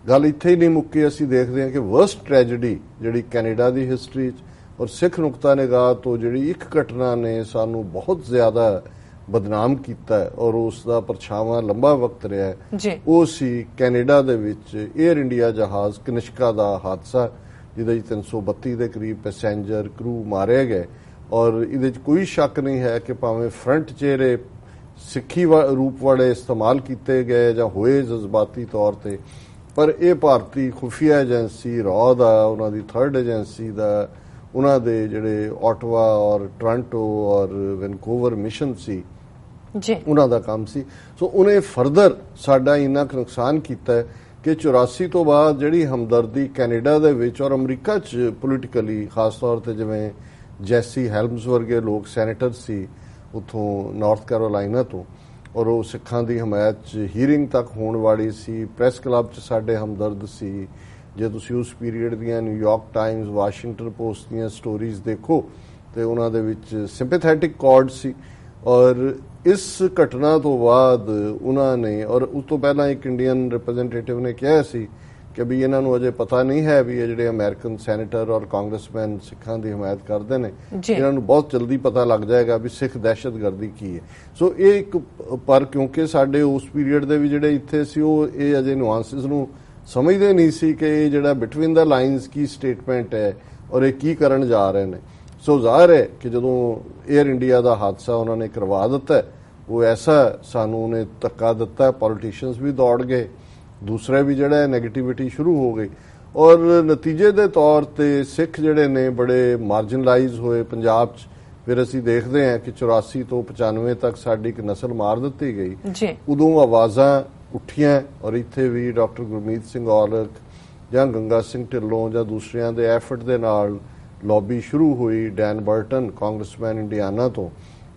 ਗੱਲ ਇੱਥੇ ਹੀ ਨਹੀਂ ਮੁੱਕੀ, ਅਸੀਂ ਦੇਖਦੇ ਹਾਂ ਕਿ ਵਰਸਟ ਟ੍ਰੈਜੇਡੀ ਜਿਹੜੀ ਕੈਨੇਡਾ ਦੀ ਹਿਸਟਰੀ 'ਚ ਔਰ ਸਿੱਖ ਨੁਕਤਾ ਨਿਗਾਹ ਤੋਂ ਜਿਹੜੀ ਇੱਕ ਘਟਨਾ ਨੇ ਸਾਨੂੰ ਬਹੁਤ ਜ਼ਿਆਦਾ ਬਦਨਾਮ ਕੀਤਾ ਔਰ ਉਸ ਦਾ ਪਰਛਾਵਾਂ ਲੰਬਾ ਵਕਤ ਰਿਹਾ, ਉਹ ਸੀ ਕੈਨੇਡਾ ਦੇ ਵਿੱਚ 에ਅਰ ਇੰਡੀਆ ਜਹਾਜ਼ ਕਨਿਸ਼ਕਾ ਦਾ ਹਾਦਸਾ, ਜਿਹਦੇ 'ਚ 332 ਦੇ ਕਰੀਬ ਪੈਸੇਂਜਰ ਕਰੂ ਮਾਰੇ ਗਏ। ਔਰ ਇਹਦੇ 'ਚ ਕੋਈ ਸ਼ੱਕ ਨਹੀਂ ਹੈ ਕਿ ਭਾਵੇਂ ਫਰੰਟ ਚਿਹਰੇ ਸਿੱਖੀ ਰੂਪ ਵਾਲੇ ਇਸਤੇਮਾਲ ਕੀਤੇ ਗਏ ਜਾਂ ਹੋਏ ਜਜ਼ਬਾਤੀ ਤੌਰ ਤੇ, ਪਰ ਇਹ ਭਾਰਤੀ ਖੁਫੀਆ ਏਜੰਸੀ ਰॉ ਦਾ, ਉਹਨਾਂ ਦੀ 3rd ਏਜੰਸੀ ਦਾ, ਉਹਨਾਂ ਦੇ ਜਿਹੜੇ ਆਟਵਾ ਔਰ ਟੋਰਾਂਟੋ ਔਰ ਵੈਨਕੂਵਰ ਮਿਸ਼ਨ ਸੀ ਉਹਨਾਂ ਦਾ ਕੰਮ ਸੀ। ਸੋ ਉਹਨੇ ਫਰਦਰ ਸਾਡਾ ਇੰਨਾ ਕੁ ਨੁਕਸਾਨ ਕੀਤਾ ਕਿ 84 ਤੋਂ ਬਾਅਦ ਜਿਹੜੀ ਹਮਦਰਦੀ ਕੈਨੇਡਾ ਦੇ ਵਿੱਚ ਔਰ ਅਮਰੀਕਾ 'ਚ ਪੋਲੀਟੀਕਲੀ, ਖਾਸ ਤੌਰ ਤੇ ਜਿਵੇਂ ਜੈਸੀ ਹੈਲਮਸ ਵਰਗੇ ਲੋਕ ਸੈਨੇਟਰ ਸੀ ਉੱਥੋਂ ਨਾਰਥ ਕੈਰੋਲਾਈਨਾ ਤੋਂ, ਔਰ ਉਹ ਸਿੱਖਾਂ ਦੀ ਹਮਾਇਤ 'ਚ ਹੀਅਰਿੰਗ ਤੱਕ ਹੋਣ ਵਾਲੀ ਸੀ, ਪ੍ਰੈਸ ਕਲੱਬ 'ਚ ਸਾਡੇ ਹਮਦਰਦ ਸੀ। ਜੇ ਤੁਸੀਂ ਉਸ ਪੀਰੀਅਡ ਦੀਆਂ ਨਿਊਯਾਰਕ ਟਾਈਮਜ਼, ਵਾਸ਼ਿੰਗਟਨ ਪੋਸਟ ਦੀਆਂ ਸਟੋਰੀਜ਼ ਦੇਖੋ ਤੇ ਉਹਨਾਂ ਦੇ ਵਿੱਚ ਸਿੰਪੈਥੈਟਿਕ ਕਾਰਡ ਸੀ। ਔਰ ਇਸ ਘਟਨਾ ਤੋਂ ਬਾਅਦ ਉਹਨਾਂ ਨੇ, ਔਰ ਉਸ ਤੋਂ ਪਹਿਲਾਂ ਇੱਕ ਇੰਡੀਅਨ ਰਿਪਰੈਜ਼ੈਂਟੇਟਿਵ ਨੇ ਕਿਹਾ ਸੀ ਕਿ ਵੀ ਇਹਨਾਂ ਨੂੰ ਅਜੇ ਪਤਾ ਨਹੀਂ ਹੈ ਵੀ ਇਹ ਜਿਹੜੇ ਅਮਰੀਕਨ ਸੈਨੇਟਰ ਔਰ ਕਾਂਗਰਸਮੈਨ ਸਿੱਖਾਂ ਦੀ ਹਮਾਇਤ ਕਰਦੇ ਨੇ, ਇਹਨਾਂ ਨੂੰ ਬਹੁਤ ਜਲਦੀ ਪਤਾ ਲੱਗ ਜਾਏਗਾ ਵੀ ਸਿੱਖ ਦਹਿਸ਼ਤਗਰਦੀ ਕੀ ਹੈ। ਸੋ ਇਹ ਇੱਕ, ਪਰ ਕਿਉਂਕਿ ਸਾਡੇ ਉਸ ਪੀਰੀਅਡ ਦੇ ਵੀ ਜਿਹੜੇ ਇੱਥੇ ਸੀ ਉਹ ਇਹ ਅਜੇ ਨਿਊਆਂਸਿਸ ਨੂੰ ਸਮਝਦੇ ਨਹੀਂ ਸੀ ਕਿ ਇਹ ਜਿਹੜਾ ਬਿਟਵੀਨ ਦਾ ਲਾਈਨਸ ਕੀ ਸਟੇਟਮੈਂਟ ਹੈ ਔਰ ਇਹ ਕੀ ਕਰਨ ਜਾ ਰਹੇ ਨੇ। ਸੋ ਜ਼ਾਹਿਰ ਹੈ ਕਿ ਜਦੋਂ 에ਅਰ ਇੰਡੀਆ ਦਾ ਹਾਦਸਾ ਉਹਨਾਂ ਨੇ ਕਰਵਾ ਦਿੱਤਾ, ਉਹ ਐਸਾ ਸਾਨੂੰ ਉਹਨੇ ਧੱਕਾ ਦਿੱਤਾ, ਪੋਲੀਟੀਸ਼ੀਅਨਸ ਵੀ ਦੌੜ ਗਏ, ਦੂਸਰੇ ਵੀ ਜਿਹੜਾ ਨੈਗੇਟਿਵਿਟੀ ਸ਼ੁਰੂ ਹੋ ਗਈ, ਔਰ ਨਤੀਜੇ ਦੇ ਤੌਰ ਤੇ ਸਿੱਖ ਜਿਹੜੇ ਨੇ ਬੜੇ ਮਾਰਜਨਲਾਈਜ਼ ਹੋਏ ਪੰਜਾਬ 'ਚ। ਫਿਰ ਅਸੀਂ ਦੇਖਦੇ ਹਾਂ ਕਿ 84 ਤੋਂ 95 ਤੱਕ ਸਾਡੀ ਇੱਕ ਨਸਲ ਮਾਰ ਦਿੱਤੀ ਗਈ। ਉਦੋਂ ਆਵਾਜ਼ਾਂ ਉੱਠੀਆਂ, ਔਰ ਇੱਥੇ ਵੀ ਡਾਕਟਰ ਗੁਰਮੀਤ ਸਿੰਘ ਔਲਖ ਜਾਂ ਗੰਗਾ ਸਿੰਘ ਢਿੱਲੋਂ ਜਾਂ ਦੂਸਰਿਆਂ ਦੇ ਐਫਰਟ ਦੇ ਨਾਲ ਲੌਬੀ ਸ਼ੁਰੂ ਹੋਈ। ਡੈਨ ਬਰਟਨ ਕਾਂਗਰਸਮੈਨ ਇੰਡੀਆਨਾ ਤੋਂ,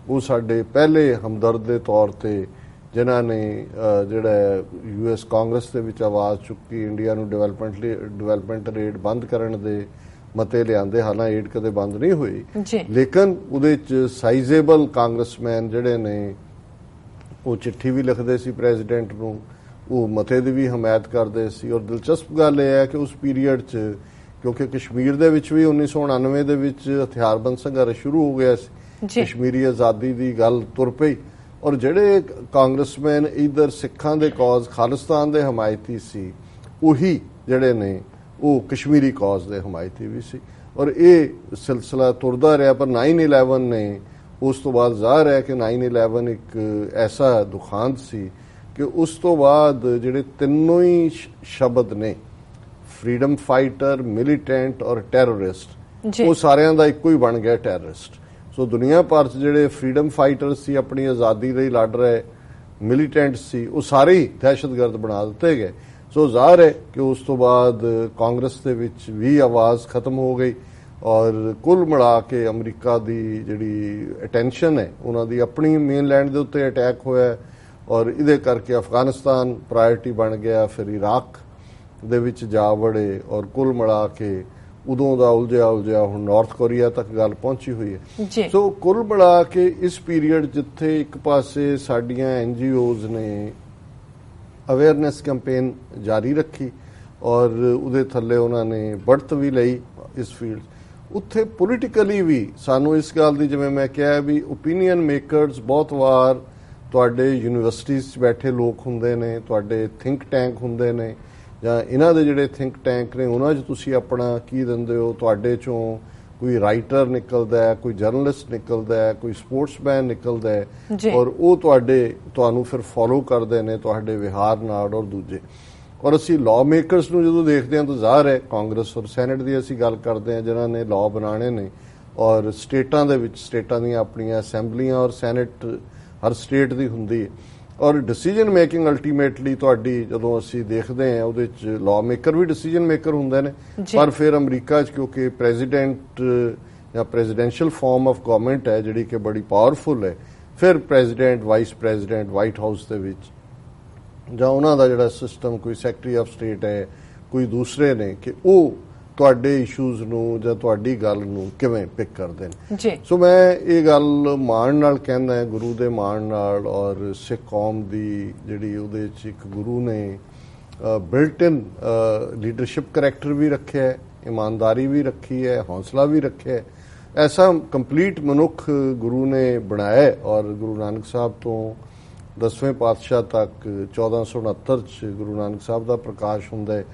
ਉਹ ਸਾਡੇ ਪਹਿਲੇ ਹਮਦਰਦ ਦੇ ਤੌਰ ਤੇ ਜਿਨ੍ਹਾਂ ਨੇ ਜਿਹੜਾ US ਕਾਂਗਰਸ ਦੇ ਵਿੱਚ ਆਵਾਜ਼ ਚੁੱਕੀ, ਇੰਡੀਆ ਨੂੰ ਡਿਵੈਲਪਮੈਂਟ ਰੇਟ ਬੰਦ ਕਰਨ ਦੇ ਮਤੇ ਲਿਆਂਦੇ। ਹਾਲਾਂਕਿ ਏਡ ਕਦੇ ਬੰਦ ਨਹੀਂ ਹੋਈ, ਲੇਕਿਨ ਉਹਦੇ 'ਚ ਸਾਈਜ਼ੇਬਲ ਕਾਂਗਰਸਮੈਨ ਜਿਹੜੇ ਨੇ ਉਹ ਚਿੱਠੀ ਵੀ ਲਿਖਦੇ ਸੀ ਪ੍ਰੈਜ਼ੀਡੈਂਟ ਨੂੰ, ਉਹ ਮਤੇ ਦੀ ਵੀ ਹਮਾਇਤ ਕਰਦੇ ਸੀ। ਔਰ ਦਿਲਚਸਪ ਗੱਲ ਇਹ ਹੈ ਕਿ ਉਸ ਪੀਰੀਅਡ 'ਚ, ਕਿਉਂਕਿ ਕਸ਼ਮੀਰ ਦੇ ਵਿੱਚ ਵੀ 1999 ਦੇ ਵਿੱਚ ਹਥਿਆਰਬੰਦ ਸੰਘਰਸ਼ ਸ਼ੁਰੂ ਹੋ ਗਿਆ ਸੀ, ਕਸ਼ਮੀਰੀ ਆਜ਼ਾਦੀ ਦੀ ਗੱਲ ਤੁਰ ਪਈ, ਔਰ ਜਿਹੜੇ ਕਾਂਗਰਸਮੈਨ ਇਧਰ ਸਿੱਖਾਂ ਦੇ ਕੌਜ਼ ਖਾਲਿਸਤਾਨ ਦੇ ਹਮਾਇਤੀ ਸੀ, ਉਹੀ ਜਿਹੜੇ ਨੇ ਉਹ ਕਸ਼ਮੀਰੀ ਕੌਜ਼ ਦੇ ਹਮਾਇਤੀ ਵੀ ਸੀ। ਔਰ ਇਹ ਸਿਲਸਿਲਾ ਤੁਰਦਾ ਰਿਹਾ। ਪਰ 9/11 ਨੇ ਉਸ ਤੋਂ ਬਾਅਦ ਜ਼ਾਹਿਰ ਹੈ ਕਿ 9/11 ਇੱਕ ਐਸਾ ਦੁਖਾਂਤ ਸੀ ਕਿ ਉਸ ਤੋਂ ਬਾਅਦ ਜਿਹੜੇ ਤਿੰਨੋਂ ਹੀ ਸ਼ਬਦ ਨੇ, ਫਰੀडम फाइटर, ਮਿਲੀਟੈਂਟ ਔਰ ਟੈਰਰਿਸਟ, ਉਹ ਸਾਰਿਆਂ ਦਾ ਇੱਕੋ ਹੀ ਬਣ ਗਿਆ ਟੈਰਰਿਸਟ। ਸੋ ਦੁਨੀਆ ਭਰ 'ਚ ਜਿਹੜੇ ਫਰੀडम फाइटर ਸੀ, ਆਪਣੀ ਆਜ਼ਾਦੀ ਲਈ ਲੜ ਰਹੇ, ਮਿਲੀਟੈਂਟ ਸੀ, ਉਹ ਸਾਰੇ ਹੀ ਦਹਿਸ਼ਤਗਰਦ ਬਣਾ ਦਿੱਤੇ ਗਏ। ਸੋ ਜ਼ਾਹਰ ਹੈ ਕਿ ਉਸ ਤੋਂ ਬਾਅਦ ਕਾਂਗਰਸ ਦੇ ਵਿੱਚ ਵੀ ਆਵਾਜ਼ ਖਤਮ ਹੋ ਗਈ ਔਰ ਕੁੱਲ ਮਿਲਾ ਕੇ ਅਮਰੀਕਾ ਦੀ ਜਿਹੜੀ ਅਟੈਂਸ਼ਨ ਹੈ ਉਹਨਾਂ ਦੀ ਆਪਣੀ ਮੇਨਲੈਂਡ ਦੇ ਉੱਤੇ ਅਟੈਕ ਹੋਇਆ ਔਰ ਇਹਦੇ ਕਰਕੇ ਅਫਗਾਨਿਸਤਾਨ ਪ੍ਰਾਇਰਟੀ ਬਣ ਗਿਆ, ਫਿਰ ਇਰਾਕ ਦੇ ਵਿੱਚ ਜਾ ਵੜੇ ਔਰ ਕੁੱਲ ਮਿਲਾ ਕੇ ਉਦੋਂ ਦਾ ਉਲਝਿਆ ਹੁਣ ਨਾਰਥ ਕੋਰੀਆ ਤੱਕ ਗੱਲ ਪਹੁੰਚੀ ਹੋਈ ਹੈ। ਸੋ ਕੁੱਲ ਮਿਲਾ ਕੇ ਇਸ ਪੀਰੀਅਡ ਜਿੱਥੇ ਇੱਕ ਪਾਸੇ ਸਾਡੀਆਂ NGOs ਨੇ ਅਵੇਅਰਨੈਸ ਕੈਂਪੇਨ ਜਾਰੀ ਰੱਖੀ ਔਰ ਉਹਦੇ ਥੱਲੇ ਉਹਨਾਂ ਨੇ ਬੜਤ ਵੀ ਲਈ ਇਸ ਫੀਲਡ, ਉੱਥੇ ਪੋਲੀਟੀਕਲੀ ਵੀ ਸਾਨੂੰ ਇਸ ਗੱਲ ਦੀ, ਜਿਵੇਂ ਮੈਂ ਕਿਹਾ ਵੀ ਓਪੀਨੀਅਨ ਮੇਕਰਸ ਬਹੁਤ ਵਾਰ ਤੁਹਾਡੇ ਯੂਨੀਵਰਸਿਟੀਜ਼ 'ਚ ਬੈਠੇ ਲੋਕ ਹੁੰਦੇ ਨੇ, ਤੁਹਾਡੇ ਥਿੰਕ ਟੈਂਕ ਹੁੰਦੇ ਨੇ ਜਾਂ ਇਹਨਾਂ ਦੇ ਜਿਹੜੇ ਥਿੰਕ ਟੈਂਕ ਨੇ ਉਹਨਾਂ 'ਚ ਤੁਸੀਂ ਆਪਣਾ ਕੀ ਦਿੰਦੇ ਹੋ, ਤੁਹਾਡੇ 'ਚੋਂ ਕੋਈ ਰਾਈਟਰ ਨਿਕਲਦਾ ਹੈ, ਕੋਈ ਜਰਨਲਿਸਟ ਨਿਕਲਦਾ ਹੈ, ਕੋਈ ਸਪੋਰਟਸਮੈਨ ਨਿਕਲਦਾ ਹੈ ਔਰ ਉਹ ਤੁਹਾਨੂੰ ਫਿਰ ਫੋਲੋ ਕਰਦੇ ਨੇ ਤੁਹਾਡੇ ਵਿਹਾਰ ਨਾਲ ਔਰ ਦੂਜੇ। ਔਰ ਅਸੀਂ ਲਾਅ ਮੇਕਰਸ ਨੂੰ ਜਦੋਂ ਦੇਖਦੇ ਹਾਂ ਤਾਂ ਜ਼ਾਹਰ ਹੈ ਕਾਂਗਰਸ ਔਰ ਸੈਨੇਟ ਦੀ ਅਸੀਂ ਗੱਲ ਕਰਦੇ ਹਾਂ ਜਿਨ੍ਹਾਂ ਨੇ ਲਾਅ ਬਣਾਉਣੇ ਨੇ ਔਰ ਸਟੇਟਾਂ ਦੇ ਵਿੱਚ ਸਟੇਟਾਂ ਦੀਆਂ ਆਪਣੀਆਂ ਅਸੈਂਬਲੀਆਂ ਔਰ ਸੈਨੇਟ ਹਰ ਸਟੇਟ ਦੀ ਹੁੰਦੀ ਹੈ ਔਰ ਡਿਸੀਜਨ ਮੇਕਿੰਗ ਅਲਟੀਮੇਟਲੀ ਤੁਹਾਡੀ ਜਦੋਂ ਅਸੀਂ ਦੇਖਦੇ ਹਾਂ ਉਹਦੇ 'ਚ ਲਾਅ ਮੇਕਰ ਵੀ ਡਿਸੀਜਨ ਮੇਕਰ ਹੁੰਦੇ ਨੇ। ਪਰ ਫਿਰ ਅਮਰੀਕਾ 'ਚ ਕਿਉਂਕਿ ਪ੍ਰੈਜ਼ੀਡੈਂਟ ਜਾਂ ਪ੍ਰੈਜ਼ੀਡੈਂਸ਼ੀਅਲ ਫਾਰਮ ਆਫ ਗਵਰਨਮੈਂਟ ਹੈ ਜਿਹੜੀ ਕਿ ਬੜੀ ਪਾਵਰਫੁਲ ਹੈ, ਫਿਰ president, vice president white house ਦੇ ਵਿੱਚ ਜਾਂ ਉਹਨਾਂ ਦਾ ਜਿਹੜਾ ਸਿਸਟਮ, ਕੋਈ ਸੈਕਟਰੀ ਆਫ ਸਟੇਟ ਹੈ, ਕੋਈ ਦੂਸਰੇ ਨੇ ਕਿ ਉਹ ਤੁਹਾਡੇ ਇਸ਼ੂਜ਼ ਨੂੰ ਜਾਂ ਤੁਹਾਡੀ ਗੱਲ ਨੂੰ ਕਿਵੇਂ ਪਿਕ ਕਰਦੇ ਨੇ। ਸੋ ਮੈਂ ਇਹ ਗੱਲ ਮਾਣ ਨਾਲ ਕਹਿੰਦਾ, ਗੁਰੂ ਦੇ ਮਾਣ ਨਾਲ ਔਰ ਸਿੱਖ ਕੌਮ ਦੀ ਜਿਹੜੀ ਉਹਦੇ 'ਚ ਇੱਕ ਗੁਰੂ ਨੇ ਬਿਲਟ ਇਨ ਲੀਡਰਸ਼ਿਪ ਕਰੈਕਟਰ ਵੀ ਰੱਖਿਆ ਹੈ, ਇਮਾਨਦਾਰੀ ਵੀ ਰੱਖੀ ਹੈ, ਹੌਸਲਾ ਵੀ ਰੱਖਿਆ ਹੈ। ਐਸਾ ਕੰਪਲੀਟ ਮਨੁੱਖ ਗੁਰੂ ਨੇ ਬਣਾਇਆ ਔਰ ਗੁਰੂ ਨਾਨਕ ਸਾਹਿਬ ਤੋਂ 10ਵੇਂ ਪਾਤਸ਼ਾਹ ਤੱਕ 1469 'ਚ ਗੁਰੂ ਨਾਨਕ ਸਾਹਿਬ ਦਾ ਪ੍ਰਕਾਸ਼ ਹੁੰਦਾ ਹੈ,